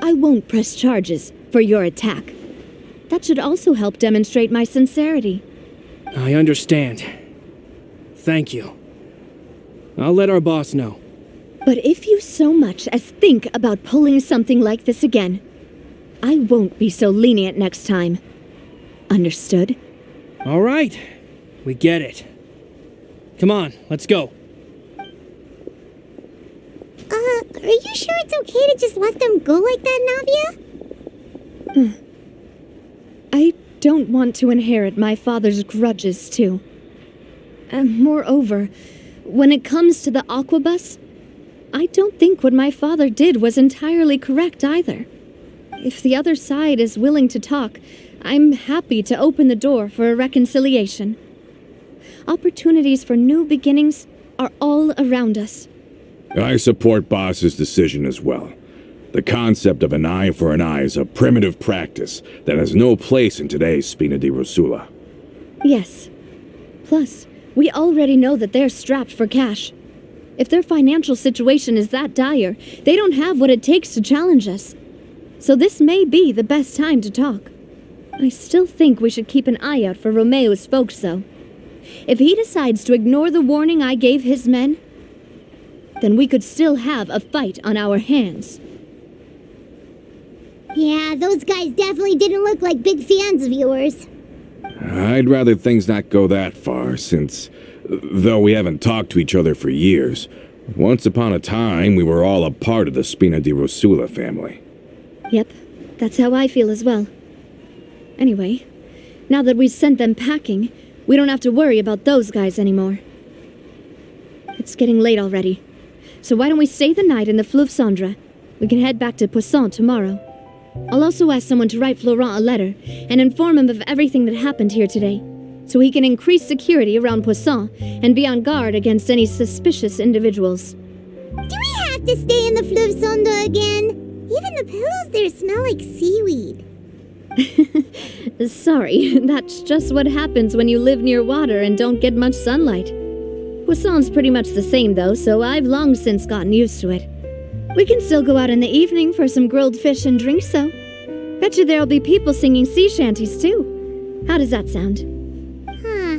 I won't press charges for your attack. That should also help demonstrate my sincerity. I understand. Thank you. I'll let our boss know. But if you so much as think about pulling something like this again, I won't be so lenient next time. Understood? All right. We get it. Come on, let's go. Are you sure it's okay to just let them go like that, Navia? I don't want to inherit my father's grudges, too. And moreover, when it comes to the aquabus, I don't think what my father did was entirely correct either. If the other side is willing to talk, I'm happy to open the door for a reconciliation. Opportunities for new beginnings are all around us. I support Boss's decision as well. The concept of an eye for an eye is a primitive practice that has no place in today's Spina di Rosula. Yes. Plus, we already know that they're strapped for cash. If their financial situation is that dire, they don't have what it takes to challenge us. So this may be the best time to talk. I still think we should keep an eye out for Romeo's folks, though. If he decides to ignore the warning I gave his men, then we could still have a fight on our hands. Yeah, those guys definitely didn't look like big fans of yours. I'd rather things not go that far, since, though we haven't talked to each other for years, once upon a time we were all a part of the Spina di Rosula family. Yep, that's how I feel as well. Anyway, now that we've sent them packing, we don't have to worry about those guys anymore. It's getting late already, so why don't we stay the night in the Fleuve Cendre? We can head back to Poisson tomorrow. I'll also ask someone to write Florent a letter and inform him of everything that happened here today, so he can increase security around Poisson and be on guard against any suspicious individuals. Do we have to stay in the Fleuve Cendre again? Even the pillows there smell like seaweed. Sorry, that's just what happens when you live near water and don't get much sunlight. Poisson's pretty much the same though, so I've long since gotten used to it. We can still go out in the evening for some grilled fish and drinks, though. Bet you there'll be people singing sea shanties, too. How does that sound? Huh.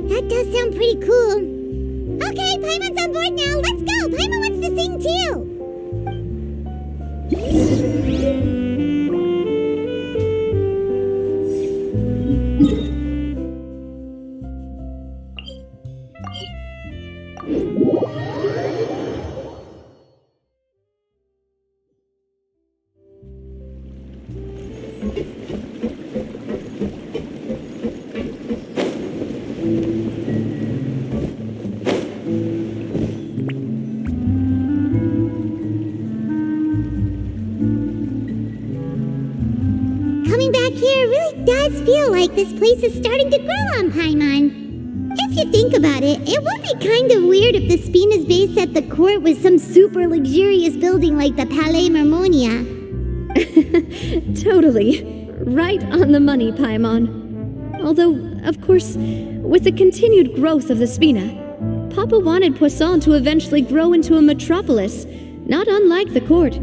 That does sound pretty cool. Okay, Paimon's on board now. Let's go. Paimon wants to sing too. Coming back here really does feel like this place is starting to grow on Paimon. If you think about it, it would be kind of weird if the Spina's base at the court was some super luxurious building like the Palais Marmonia. Totally. Right on the money, Paimon. Although, of course, with the continued growth of the Spina, Papa wanted Poisson to eventually grow into a metropolis, not unlike the court.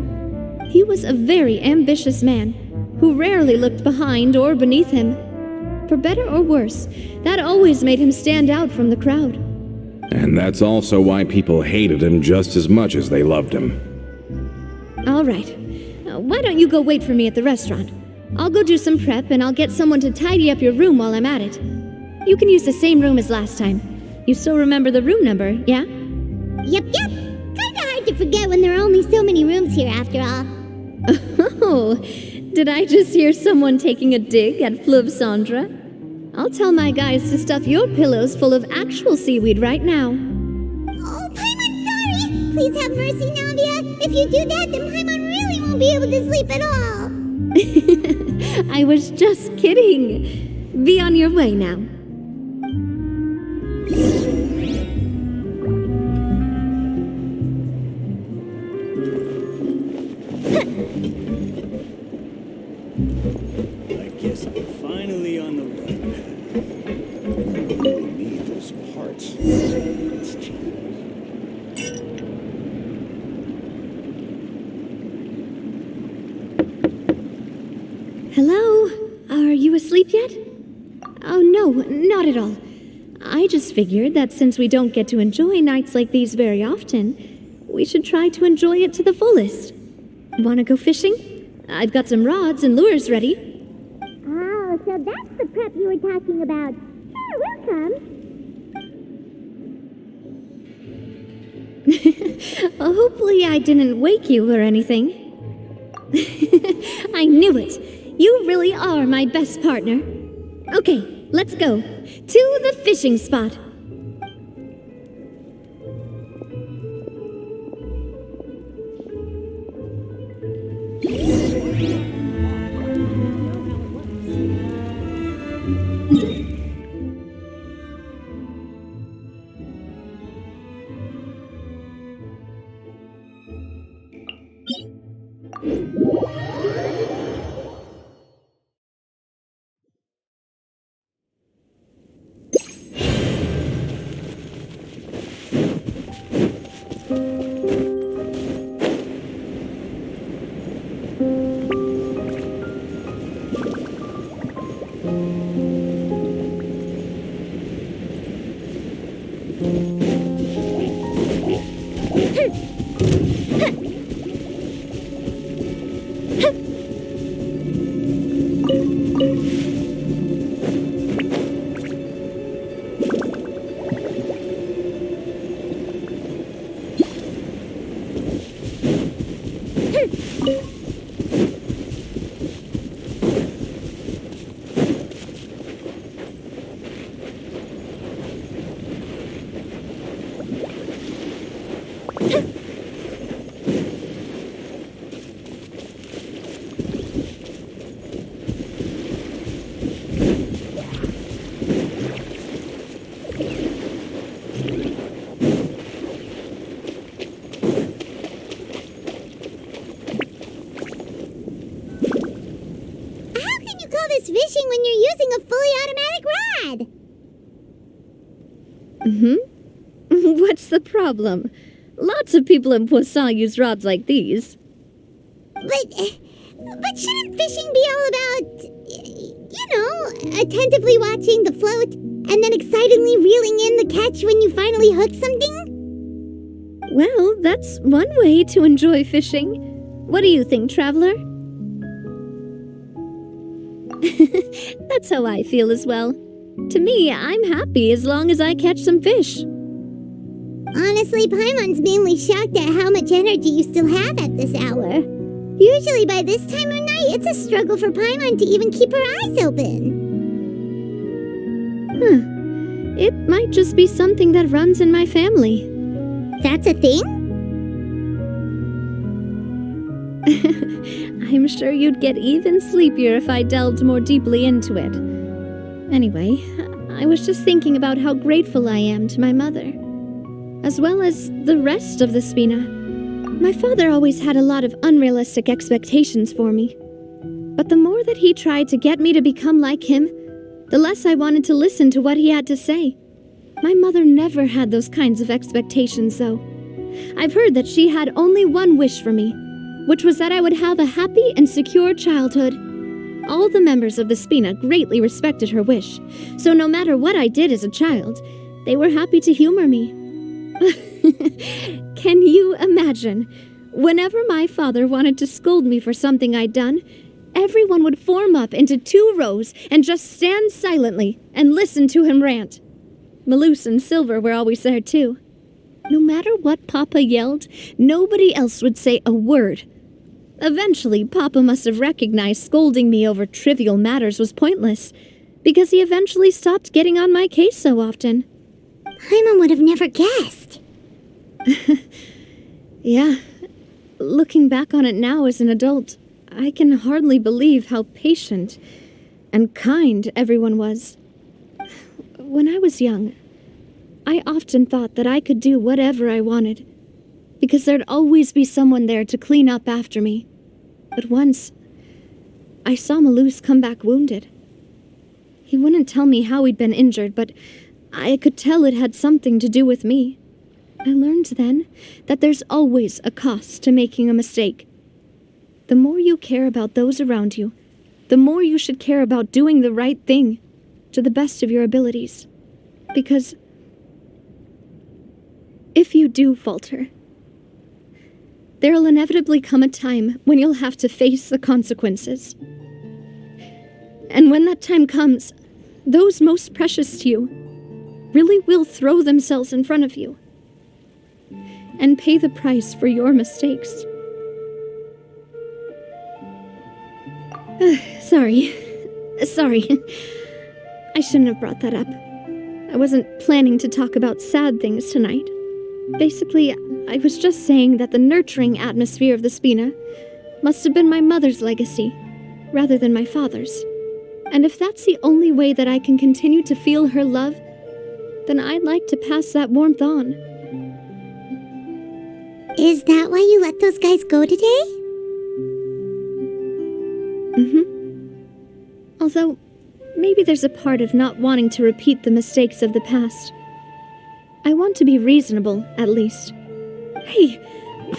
He was a very ambitious man, who rarely looked behind or beneath him. For better or worse, that always made him stand out from the crowd. And that's also why people hated him just as much as they loved him. All right. Why don't you go wait for me at the restaurant? I'll go do some prep and I'll get someone to tidy up your room while I'm at it. You can use the same room as last time. You still remember the room number, yeah? Yep. Kinda hard to forget when there are only so many rooms here after all. Oh, did I just hear someone taking a dig at Fleuve Cendre? I'll tell my guys to stuff your pillows full of actual seaweed right now. Oh, Paimon, sorry! Please have mercy, Navia. If you do that, then Paimon really won't be able to sleep at all. I was just kidding. Be on your way now. I guess I'm finally on the right path. I really need those parts. Let's check. Hello? Are you asleep yet? Oh, no, not at all. I just figured that since we don't get to enjoy nights like these very often, we should try to enjoy it to the fullest. Wanna go fishing? I've got some rods and lures ready. Oh, so that's the prep you were talking about. Sure, we'll come. Hopefully I didn't wake you or anything. I knew it. You really are my best partner. Okay, let's go. To the fishing spot. Fishing when you're using a fully automatic rod. What's the problem? Lots of people in Poisson use rods like these. But shouldn't fishing be all about, attentively watching the float and then excitedly reeling in the catch when you finally hook something? Well, that's one way to enjoy fishing. What do you think, traveler? That's how I feel as well. To me, I'm happy as long as I catch some fish. Honestly, Paimon's mainly shocked at how much energy you still have at this hour. Usually by this time of night, it's a struggle for Paimon to even keep her eyes open. It might just be something that runs in my family. That's a thing? I'm sure you'd get even sleepier if I delved more deeply into it. Anyway, I was just thinking about how grateful I am to my mother, as well as the rest of the Spina. My father always had a lot of unrealistic expectations for me. But the more that he tried to get me to become like him, the less I wanted to listen to what he had to say. My mother never had those kinds of expectations, though. I've heard that she had only one wish for me, which was that I would have a happy and secure childhood. All the members of the Spina greatly respected her wish, so no matter what I did as a child, they were happy to humor me. Can you imagine? Whenever my father wanted to scold me for something I'd done, everyone would form up into 2 rows and just stand silently and listen to him rant. Maloose and Silver were always there too. No matter what Papa yelled, nobody else would say a word. Eventually, Papa must have recognized scolding me over trivial matters was pointless, because he eventually stopped getting on my case so often. Paimon would have never guessed. Yeah, looking back on it now as an adult, I can hardly believe how patient and kind everyone was. When I was young, I often thought that I could do whatever I wanted, because there'd always be someone there to clean up after me. But once, I saw Maloose come back wounded. He wouldn't tell me how he'd been injured, but I could tell it had something to do with me. I learned then that there's always a cost to making a mistake. The more you care about those around you, the more you should care about doing the right thing to the best of your abilities. Because if you do falter, there'll inevitably come a time when you'll have to face the consequences. And when that time comes, those most precious to you really will throw themselves in front of you and pay the price for your mistakes. Sorry. I shouldn't have brought that up. I wasn't planning to talk about sad things tonight. Basically, I was just saying that the nurturing atmosphere of the Spina must have been my mother's legacy, rather than my father's. And if that's the only way that I can continue to feel her love, then I'd like to pass that warmth on. Is that why you let those guys go today? Although, maybe there's a part of not wanting to repeat the mistakes of the past. I want to be reasonable, at least. Hey,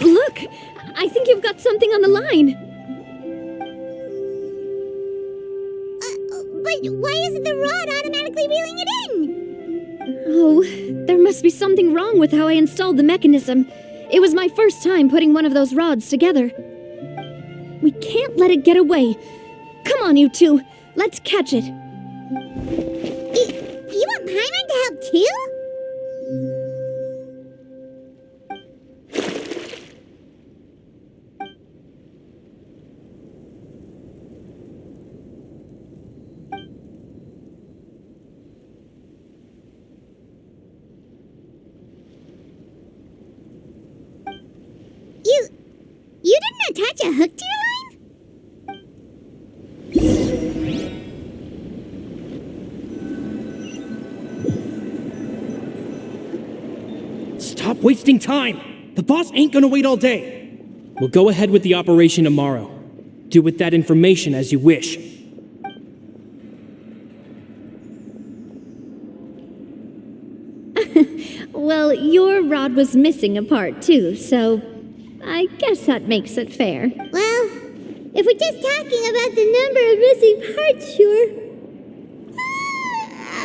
look! I think you've got something on the line! But why isn't the rod automatically reeling it in? Oh, there must be something wrong with how I installed the mechanism. It was my first time putting one of those rods together. We can't let it get away. Come on, you two. Let's catch it. You want Paimon to help too? You didn't attach a hook to your line? Stop wasting time! The boss ain't gonna wait all day. We'll go ahead with the operation tomorrow. Do with that information as you wish. Well, your rod was missing a part too, so I guess that makes it fair. Well, if we're just talking about the number of missing parts, sure.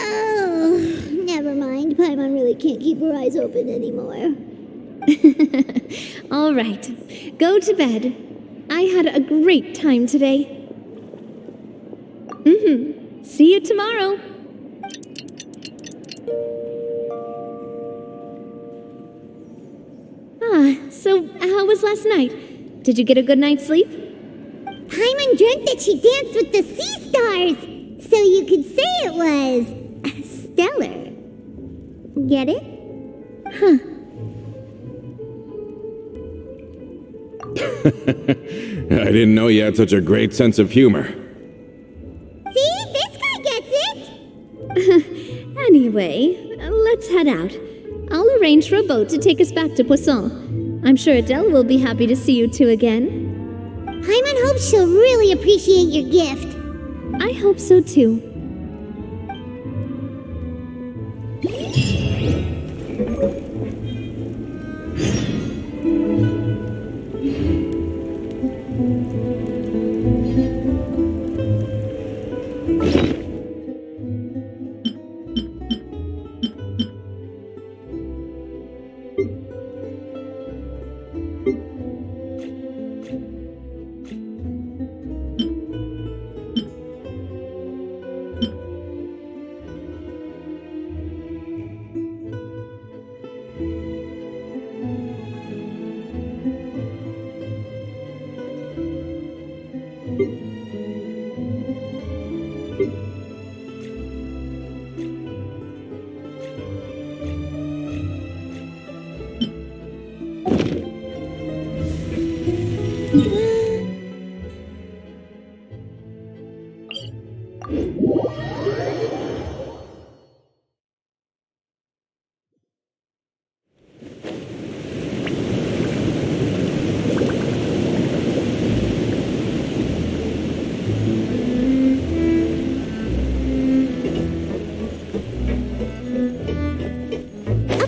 Oh, never mind. Paimon really can't keep her eyes open anymore. All right, go to bed. I had a great time today. See you tomorrow. So how was last night? Did you get a good night's sleep? Paimon dreamt that she danced with the sea stars, so you could say it was stellar. Get it? Huh. I didn't know you had such a great sense of humor. See? This guy gets it! Anyway, let's head out. I'll arrange for a boat to take us back to Poisson. I'm sure Adele will be happy to see you two again. Paimon hopes she'll really appreciate your gift. I hope so too.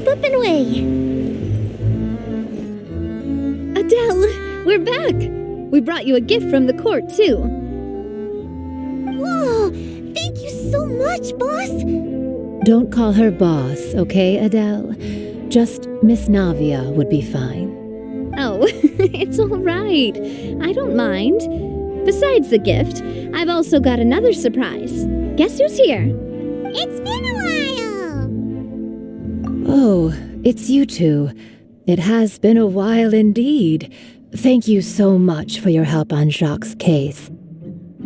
Up and away. Adele, we're back! We brought you a gift from the court, too. Whoa, thank you so much, boss. Don't call her boss, okay, Adele? Just Miss Navia would be fine. Oh, it's all right. I don't mind. Besides the gift, I've also got another surprise. Guess who's here? It's been a while. Oh, it's you two. It has been a while indeed. Thank you so much for your help on Jacques' case.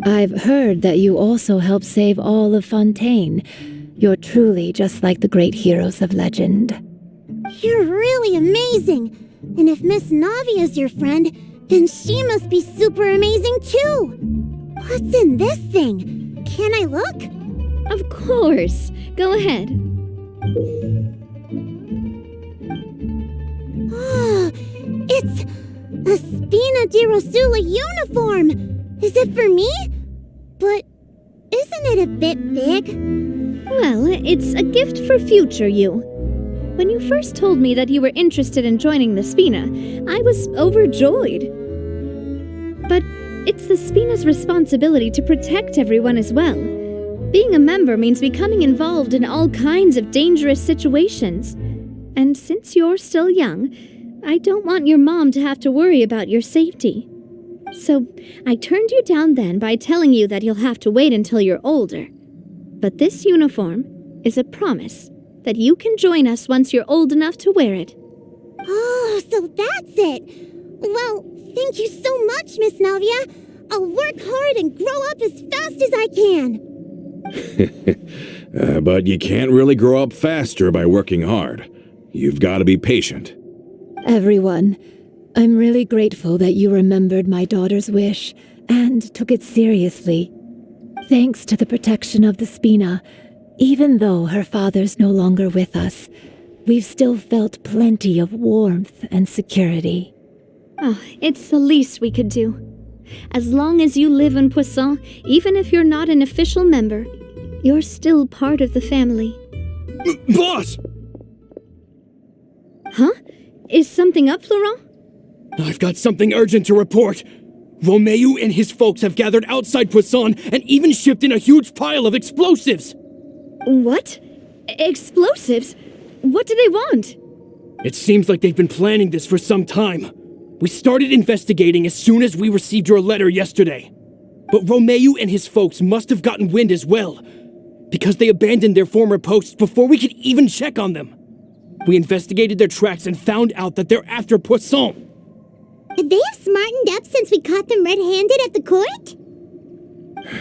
I've heard that you also helped save all of Fontaine. You're truly just like the great heroes of legend. You're really amazing. And if Miss Navia's your friend, then she must be super amazing too. What's in this thing? Can I look? Of course. Go ahead. Oh, it's a Spina di Rosula uniform. Is it for me? But isn't it a bit big? Well, it's a gift for future you. When you first told me that you were interested in joining the Spina, I was overjoyed. But it's the Spina's responsibility to protect everyone as well. Being a member means becoming involved in all kinds of dangerous situations. And since you're still young, I don't want your mom to have to worry about your safety. So I turned you down then by telling you that you'll have to wait until you're older. But this uniform is a promise that you can join us once you're old enough to wear it. Oh, so that's it. Well, thank you so much, Miss Navia. I'll work hard and grow up as fast as I can. But you can't really grow up faster by working hard. You've got to be patient. Everyone, I'm really grateful that you remembered my daughter's wish and took it seriously. Thanks to the protection of the Spina, even though her father's no longer with us, we've still felt plenty of warmth and security. Oh, it's the least we could do. As long as you live in Poisson, even if you're not an official member, you're still part of the family. Boss! Huh? Is something up, Florent? I've got something urgent to report. Romeo and his folks have gathered outside Poisson and even shipped in a huge pile of explosives. What? Explosives? What do they want? It seems like they've been planning this for some time. We started investigating as soon as we received your letter yesterday. But Romeo and his folks must have gotten wind as well, because they abandoned their former posts before we could even check on them. We investigated their tracks and found out that they're after Poisson. They have smartened up since we caught them red-handed at the court?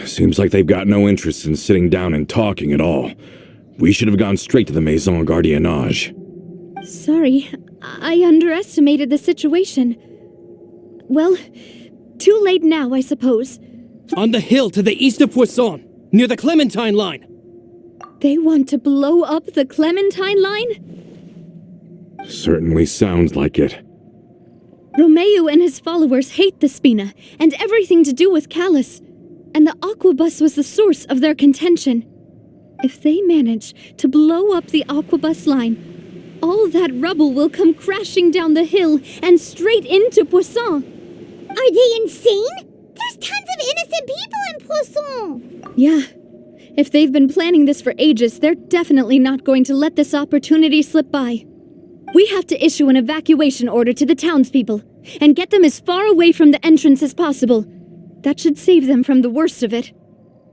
Seems like they've got no interest in sitting down and talking at all. We should have gone straight to the Maison Gardiennage. Sorry, I underestimated the situation. Well, too late now, I suppose. On the hill to the east of Poisson, near the Clementine line. They want to blow up the Clementine line? Certainly sounds like it. Romeo and his followers hate the Spina and everything to do with Callus, and the Aquabus was the source of their contention. If they manage to blow up the Aquabus line, all that rubble will come crashing down the hill and straight into Poisson. Are they insane? There's tons of innocent people in Poisson. Yeah. If they've been planning this for ages, they're definitely not going to let this opportunity slip by. We have to issue an evacuation order to the townspeople and get them as far away from the entrance as possible. That should save them from the worst of it.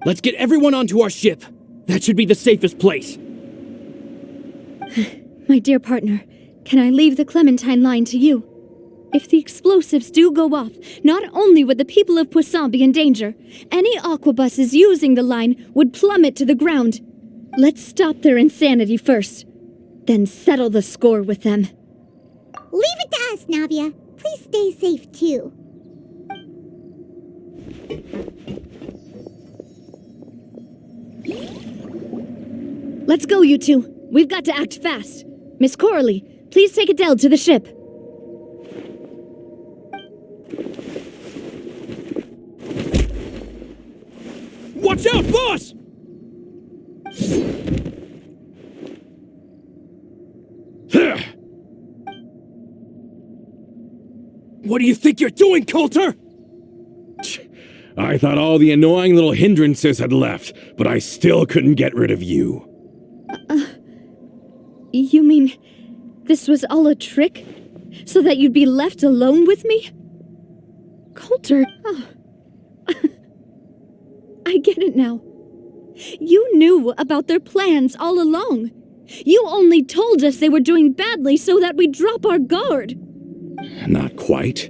Let's get everyone onto our ship. That should be the safest place. My dear partner, can I leave the Clementine line to you? If the explosives do go off, not only would the people of Poisson be in danger, any aquabuses using the line would plummet to the ground. Let's stop their insanity first, then settle the score with them. Leave it to us, Navia. Please stay safe, too. Let's go, you two. We've got to act fast. Miss Coralie, please take Adele to the ship. Watch out, boss! What do you think you're doing, Coulter? I thought all the annoying little hindrances had left, but I still couldn't get rid of you. You mean this was all a trick? So that you'd be left alone with me? Coulter, I get it now. You knew about their plans all along. You only told us they were doing badly so that we'd drop our guard. Not quite.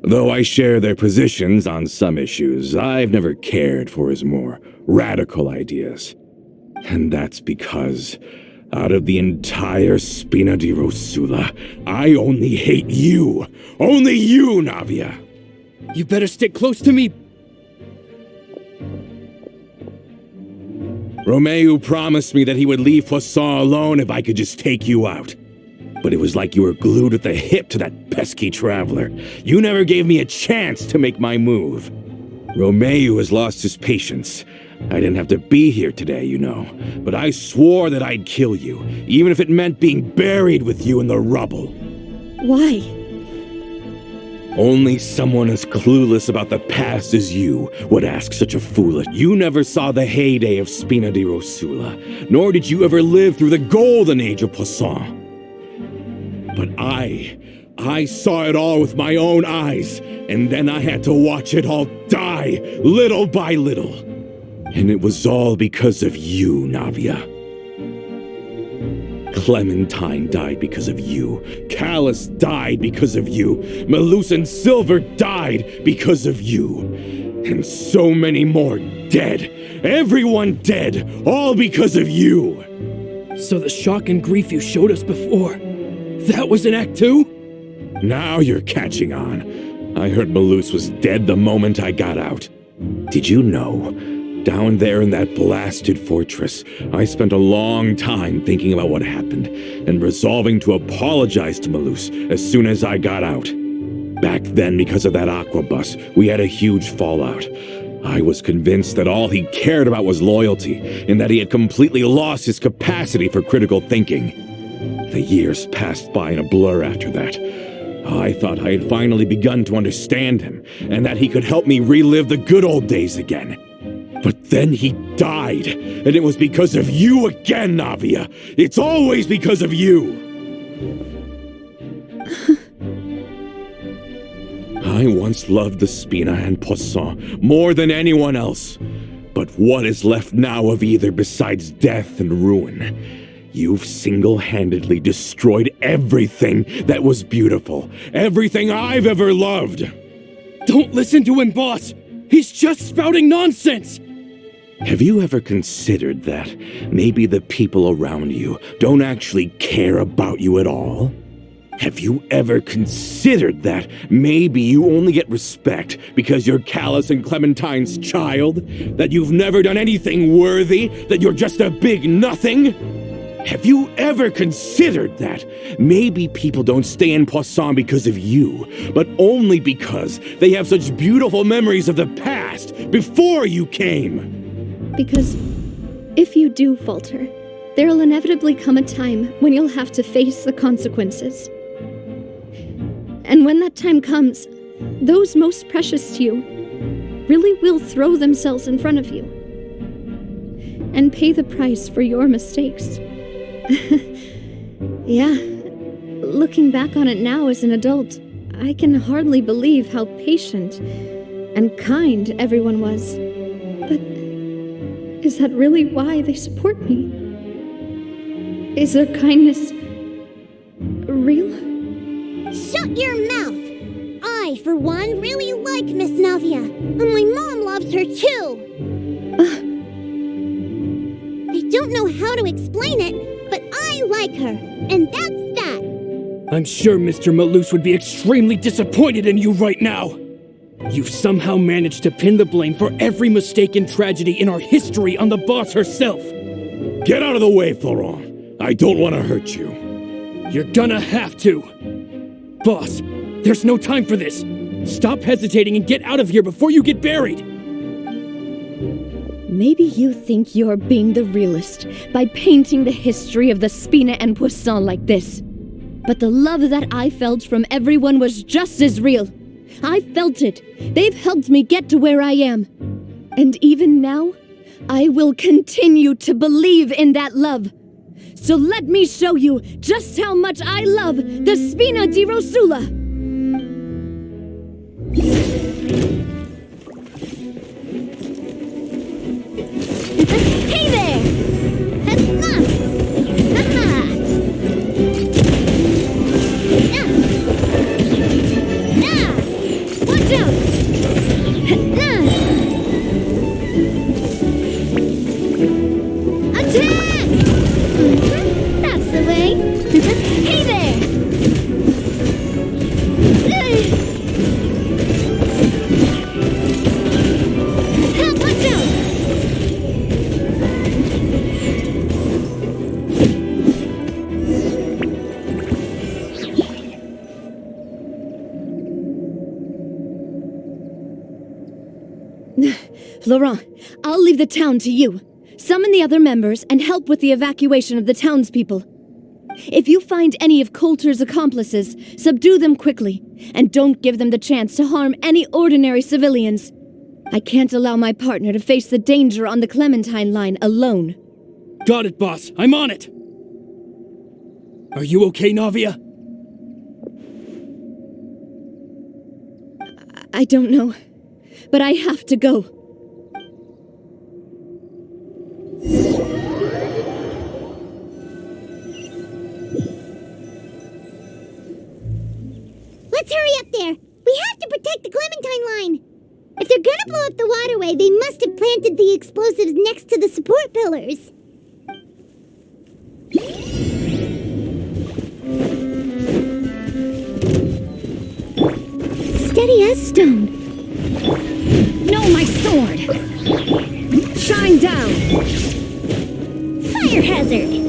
Though I share their positions on some issues, I've never cared for his more radical ideas. And that's because, out of the entire Spina di Rosula, I only hate you. Only you, Navia. You better stick close to me. Romeo promised me that he would leave Poisson alone if I could just take you out. But it was like you were glued at the hip to that pesky traveler. You never gave me a chance to make my move. Romeo has lost his patience. I didn't have to be here today, you know. But I swore that I'd kill you, even if it meant being buried with you in the rubble. Why? Only someone as clueless about the past as you would ask such a foolish. You never saw the heyday of Spina di Rosula, nor did you ever live through the golden age of Poisson. But I saw it all with my own eyes, and then I had to watch it all die, little by little. And it was all because of you, Navia. Clementine died because of you. Callus died because of you. Malus and Silver died because of you. And so many more dead. Everyone dead, all because of you. So the shock and grief you showed us before, that was in Act 2? Now you're catching on. I heard Malus was dead the moment I got out. Did you know? Down there in that blasted fortress, I spent a long time thinking about what happened and resolving to apologize to Malus as soon as I got out. Back then, because of that aquabus, we had a huge fallout. I was convinced that all he cared about was loyalty and that he had completely lost his capacity for critical thinking. The years passed by in a blur after that. I thought I had finally begun to understand him and that he could help me relive the good old days again. But then he died, and it was because of you again, Navia. It's always because of you. I once loved the Spina and Poisson more than anyone else. But what is left now of either besides death and ruin? You've single-handedly destroyed everything that was beautiful, everything I've ever loved. Don't listen to him, boss. He's just spouting nonsense. Have you ever considered that maybe the people around you don't actually care about you at all? Have you ever considered that maybe you only get respect because you're Callus and Clementine's child? That you've never done anything worthy? That you're just a big nothing? Have you ever considered that maybe people don't stay in Poisson because of you, but only because they have such beautiful memories of the past before you came? Because if you do falter, there'll inevitably come a time when you'll have to face the consequences. And when that time comes, those most precious to you really will throw themselves in front of you and pay the price for your mistakes. Yeah, looking back on it now as an adult, I can hardly believe how patient and kind everyone was. But is that really why they support me? Is their kindness real? Shut your mouth! for one, really like Miss Navia. And my mom loves her too. I don't know how to explain it, but I like her. And that's that. I'm sure Mr. Malus would be extremely disappointed in you right now. You've somehow managed to pin the blame for every mistake and tragedy in our history on the boss herself. Get out of the way, Florent. I don't want to hurt you. You're gonna have to. Boss, there's no time for this. Stop hesitating and get out of here before you get buried. Maybe you think you're being the realist by painting the history of the Spina and Poisson like this. But the love that I felt from everyone was just as real. I felt it. They've helped me get to where I am. And even now, I will continue to believe in that love. So let me show you just how much I love the Spina di Rosula. Hey there! Watch out! Attack! That's the way. Hey there! Watch out! Laurent, I'll leave the town to you. Summon the other members and help with the evacuation of the townspeople. If you find any of Coulter's accomplices, subdue them quickly, and don't give them the chance to harm any ordinary civilians. I can't allow my partner to face the danger on the Clementine line alone. Got it, boss. I'm on it. Are you okay, Navia? I don't know, but I have to go. Let's hurry up there. We have to protect the Clementine line. If they're gonna blow up the waterway, they must have planted the explosives next to the support pillars. Steady as stone. No, my sword! Shine down! Fire hazard!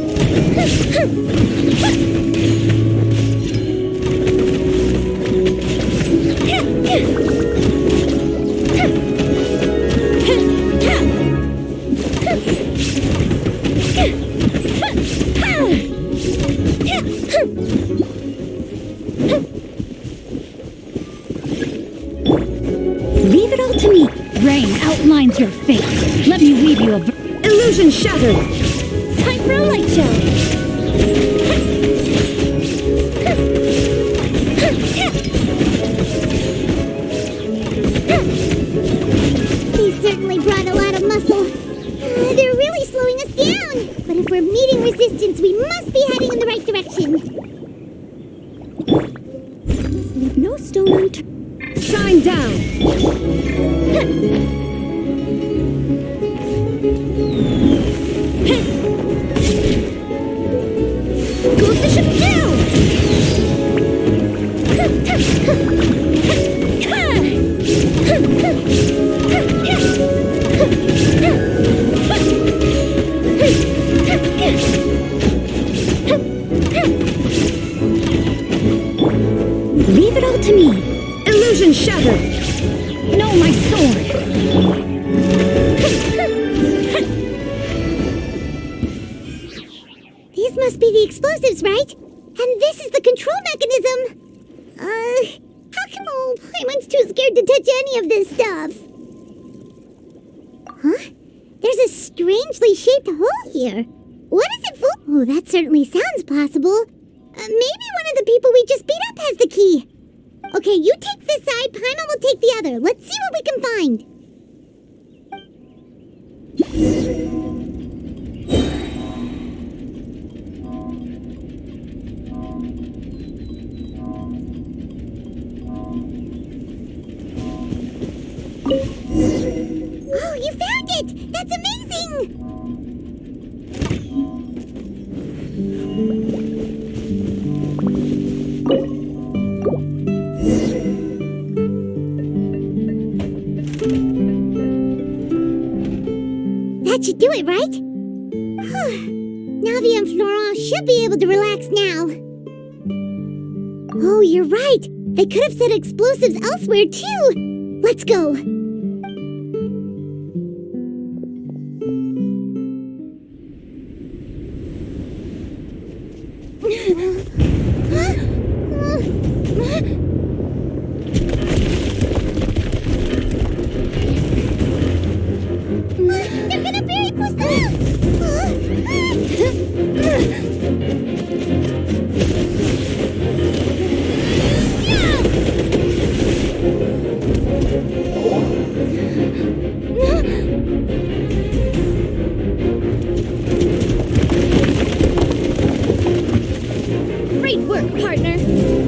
Leave it all to me. Rain outlines your fate. Let me weave you a illusion shattered. Time for a light show! He certainly brought a lot of muscle. They're really slowing us down. But if we're meeting resistance, we must be heading in the right direction. Leave no stone unturned. Shine down! Go the ship down! Leave it all to me. Illusion shattered. No, my sword. These must be the explosives, right? And this is the control mechanism. How come old Paimon's too scared to touch any of this stuff? Huh? There's a strangely shaped hole here. What is it for? Oh, that certainly sounds possible. Maybe one of the people we just beat up has the key. Okay, you take this side, Paimon will take the other. Let's see what we can find. Oh, you found it! That's amazing! That should do it, right? Navia and Florent should be able to relax now. Oh, you're right. They could have set explosives elsewhere, too. Let's go. They're gonna bury Poisson! Great work, partner.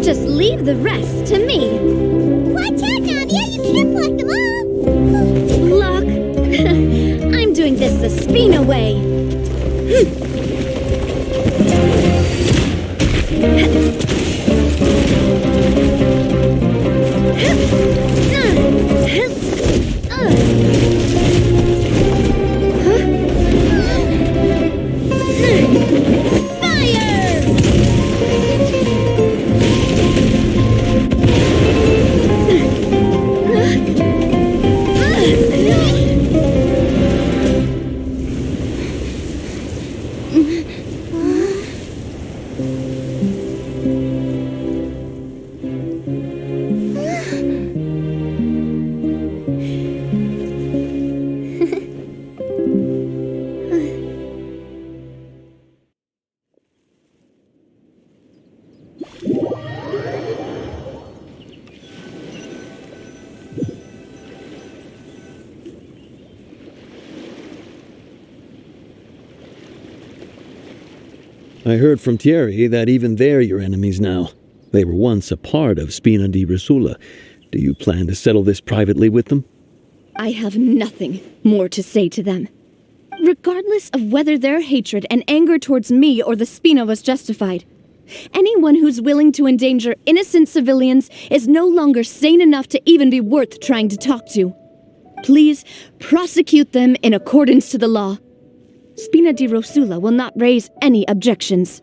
Just leave the rest to me. Watch out, Navia! You can't block them all! Block. I'm doing this the Spina way. I heard from Thierry that even they're your enemies now. They were once a part of Spina di Rosula. Do you plan to settle this privately with them? I have nothing more to say to them. Regardless of whether their hatred and anger towards me or the Spina was justified, anyone who's willing to endanger innocent civilians is no longer sane enough to even be worth trying to talk to. Please prosecute them in accordance to the law. Spina di Rosula will not raise any objections.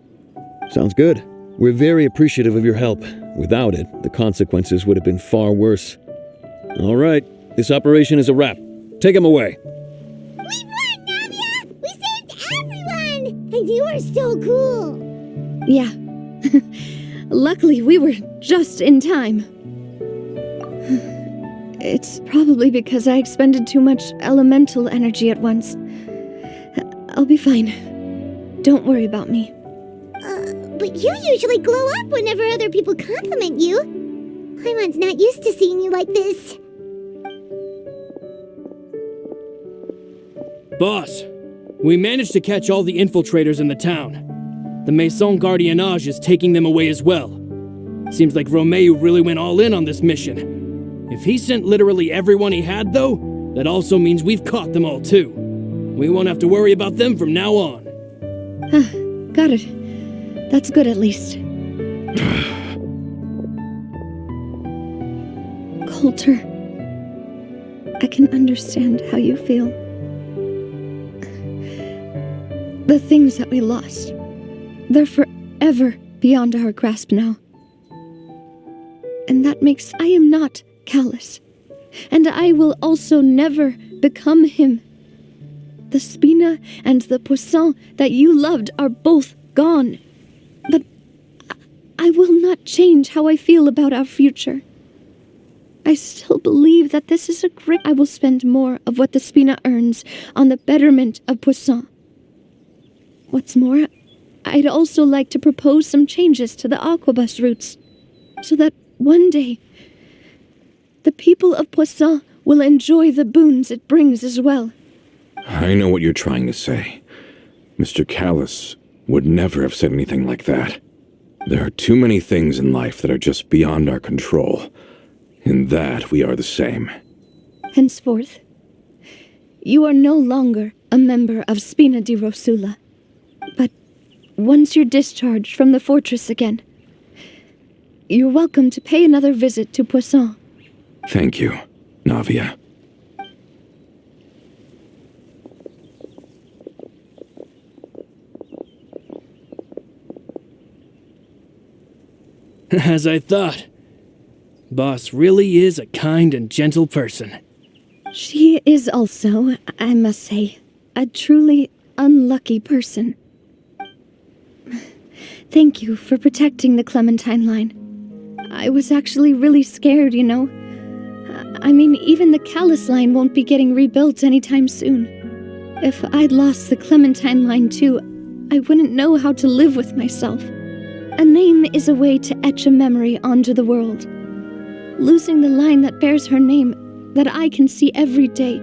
Sounds good. We're very appreciative of your help. Without it, the consequences would have been far worse. All right, this operation is a wrap. Take him away. We won, Navia! We saved everyone! And you are so cool! Yeah. Luckily, we were just in time. It's probably because I expended too much elemental energy at once. I'll be fine. Don't worry about me. But you usually glow up whenever other people compliment you. Paimon's not used to seeing you like this. Boss, we managed to catch all the infiltrators in the town. The Maison Gardiennage is taking them away as well. Seems like Romeo really went all in on this mission. If he sent literally everyone he had, though, that also means we've caught them all too. We won't have to worry about them from now on. Got it. That's good at least. Coulter, I can understand how you feel. The things that we lost, they're forever beyond our grasp now. And that makes I am not callous. And I will also never become him. The Spina and the Poisson that you loved are both gone. But I will not change how I feel about our future. I still believe that this is a great... I will spend more of what the Spina earns on the betterment of Poisson. What's more, I'd also like to propose some changes to the Aquabus routes, so that one day the people of Poisson will enjoy the boons it brings as well. I know what you're trying to say. Mr. Callis would never have said anything like that. There are too many things in life that are just beyond our control. In that, we are the same. Henceforth, you are no longer a member of Spina di Rosula. But once you're discharged from the fortress again, you're welcome to pay another visit to Poisson. Thank you, Navia. As I thought. Boss really is a kind and gentle person. She is also, I must say, a truly unlucky person. Thank you for protecting the Clementine line. I was actually really scared, you know. I mean, even the Callus line won't be getting rebuilt anytime soon. If I'd lost the Clementine line too, I wouldn't know how to live with myself. A name is a way to etch a memory onto the world. Losing the line that bears her name, that I can see every day,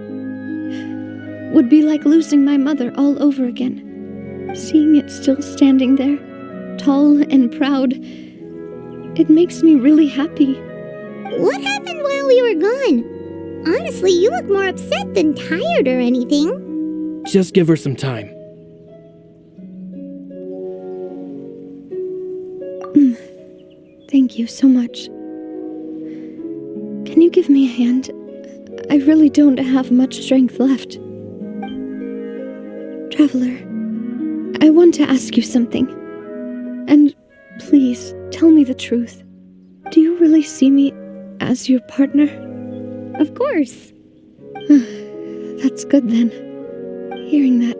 would be like losing my mother all over again. Seeing it still standing there, tall and proud, it makes me really happy. What happened while we were gone? Honestly, you look more upset than tired or anything. Just give her some time. Thank you so much. Can you give me a hand? I really don't have much strength left. Traveler, I want to ask you something. And please, tell me the truth. Do you really see me as your partner? Of course. That's good then. Hearing that,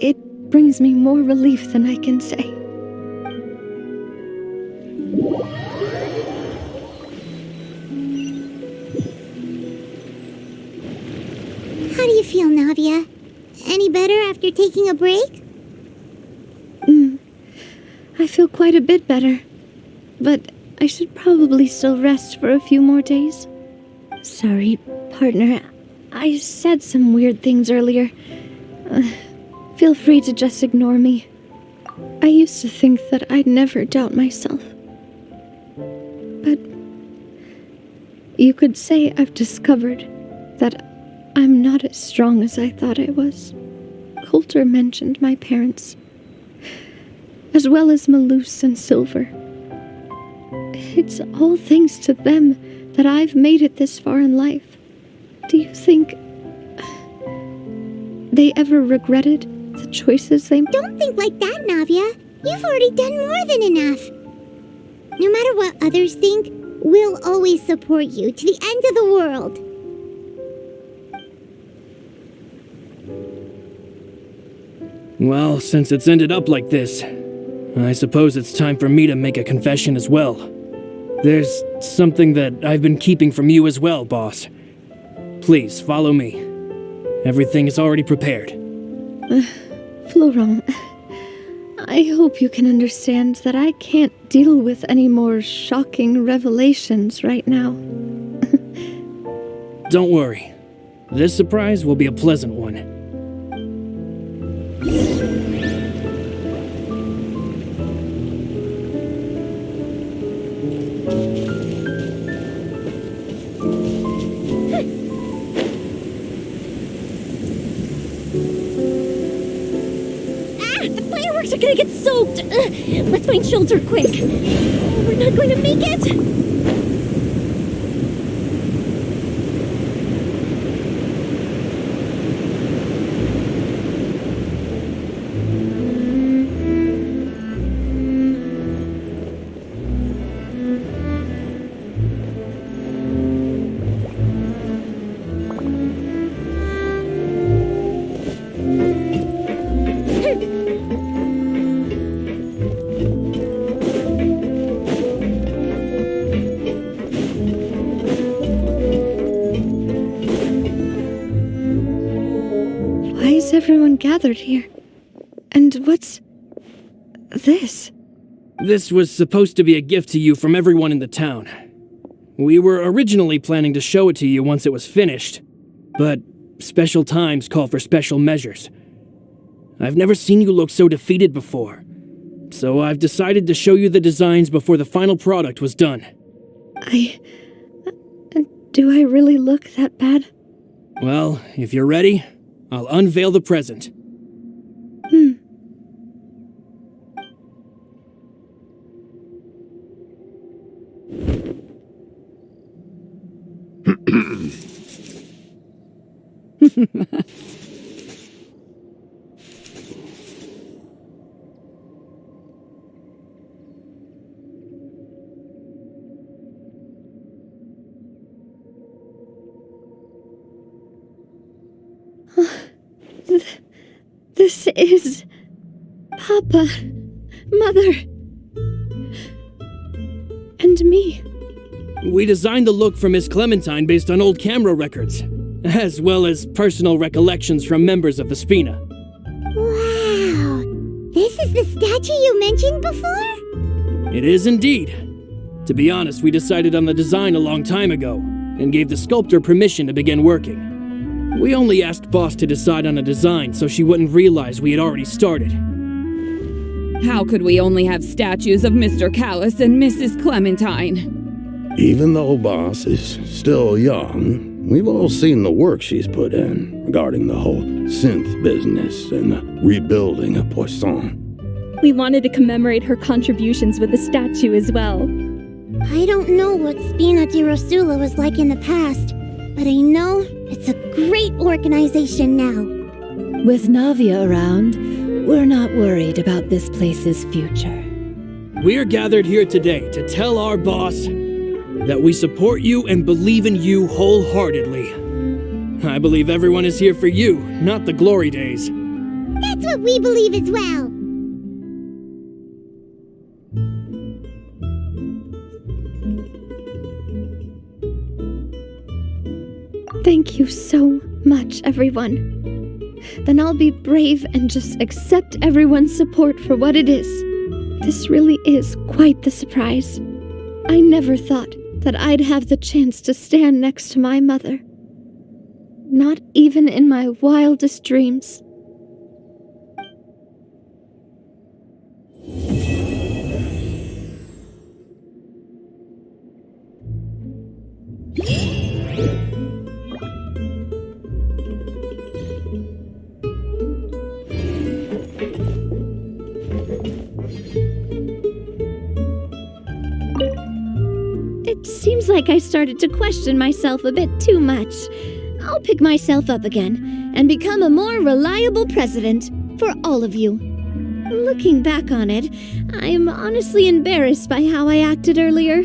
it brings me more relief than I can say. How do you feel, Navia? Any better after taking a break? I feel quite a bit better. But I should probably still rest for a few more days. Sorry, partner. I said some weird things earlier. Feel free to just ignore me. I used to think that I'd never doubt myself. But you could say I've discovered that I'm not as strong as I thought I was. Coulter mentioned my parents, as well as Malus and Silver. It's all thanks to them that I've made it this far in life. Do you think they ever regretted the choices they made? Don't think like that, Navia. You've already done more than enough. No matter what others think, we'll always support you to the end of the world. Well, since it's ended up like this, I suppose it's time for me to make a confession as well. There's something that I've been keeping from you as well, boss. Please, follow me. Everything is already prepared. Florent, I hope you can understand that I can't deal with any more shocking revelations right now. Don't worry. This surprise will be a pleasant one. The fireworks are gonna get soaked. Let's find shelter quick. We're not going to make it. Everyone gathered here. And what's this? This was supposed to be a gift to you from everyone in the town. We were originally planning to show it to you once it was finished, but special times call for special measures. I've never seen you look so defeated before, so I've decided to show you the designs before the final product was done. Do I really look that bad? Well, if you're ready, I'll unveil the present. This is... Papa, Mother, and me. We designed the look for Miss Clementine based on old camera records, as well as personal recollections from members of the Spina. Wow! This is the statue you mentioned before? It is indeed. To be honest, we decided on the design a long time ago, and gave the sculptor permission to begin working. We only asked Boss to decide on a design so she wouldn't realize we had already started. How could we only have statues of Mr. Callis and Mrs. Clementine? Even though Boss is still young, we've all seen the work she's put in regarding the whole synth business and the rebuilding of Poisson. We wanted to commemorate her contributions with a statue as well. I don't know what Spina di Rosula was like in the past, but I know it's a great organization now. With Navia around, we're not worried about this place's future. We're gathered here today to tell our boss that we support you and believe in you wholeheartedly. I believe everyone is here for you, not the glory days. That's what we believe as well. Thank you so much, everyone. Then I'll be brave and just accept everyone's support for what it is. This really is quite the surprise. I never thought that I'd have the chance to stand next to my mother. Not even in my wildest dreams. It seems like I started to question myself a bit too much. I'll pick myself up again and become a more reliable president for all of you. Looking back on it, I'm honestly embarrassed by how I acted earlier.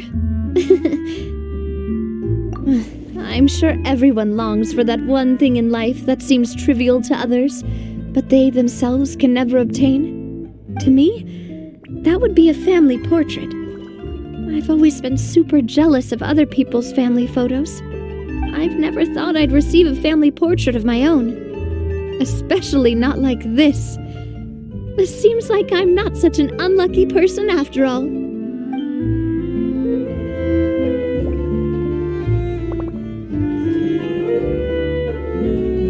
I'm sure everyone longs for that one thing in life that seems trivial to others, but they themselves can never obtain. To me, that would be a family portrait. I've always been super jealous of other people's family photos. I've never thought I'd receive a family portrait of my own. Especially not like this. It seems like I'm not such an unlucky person after all.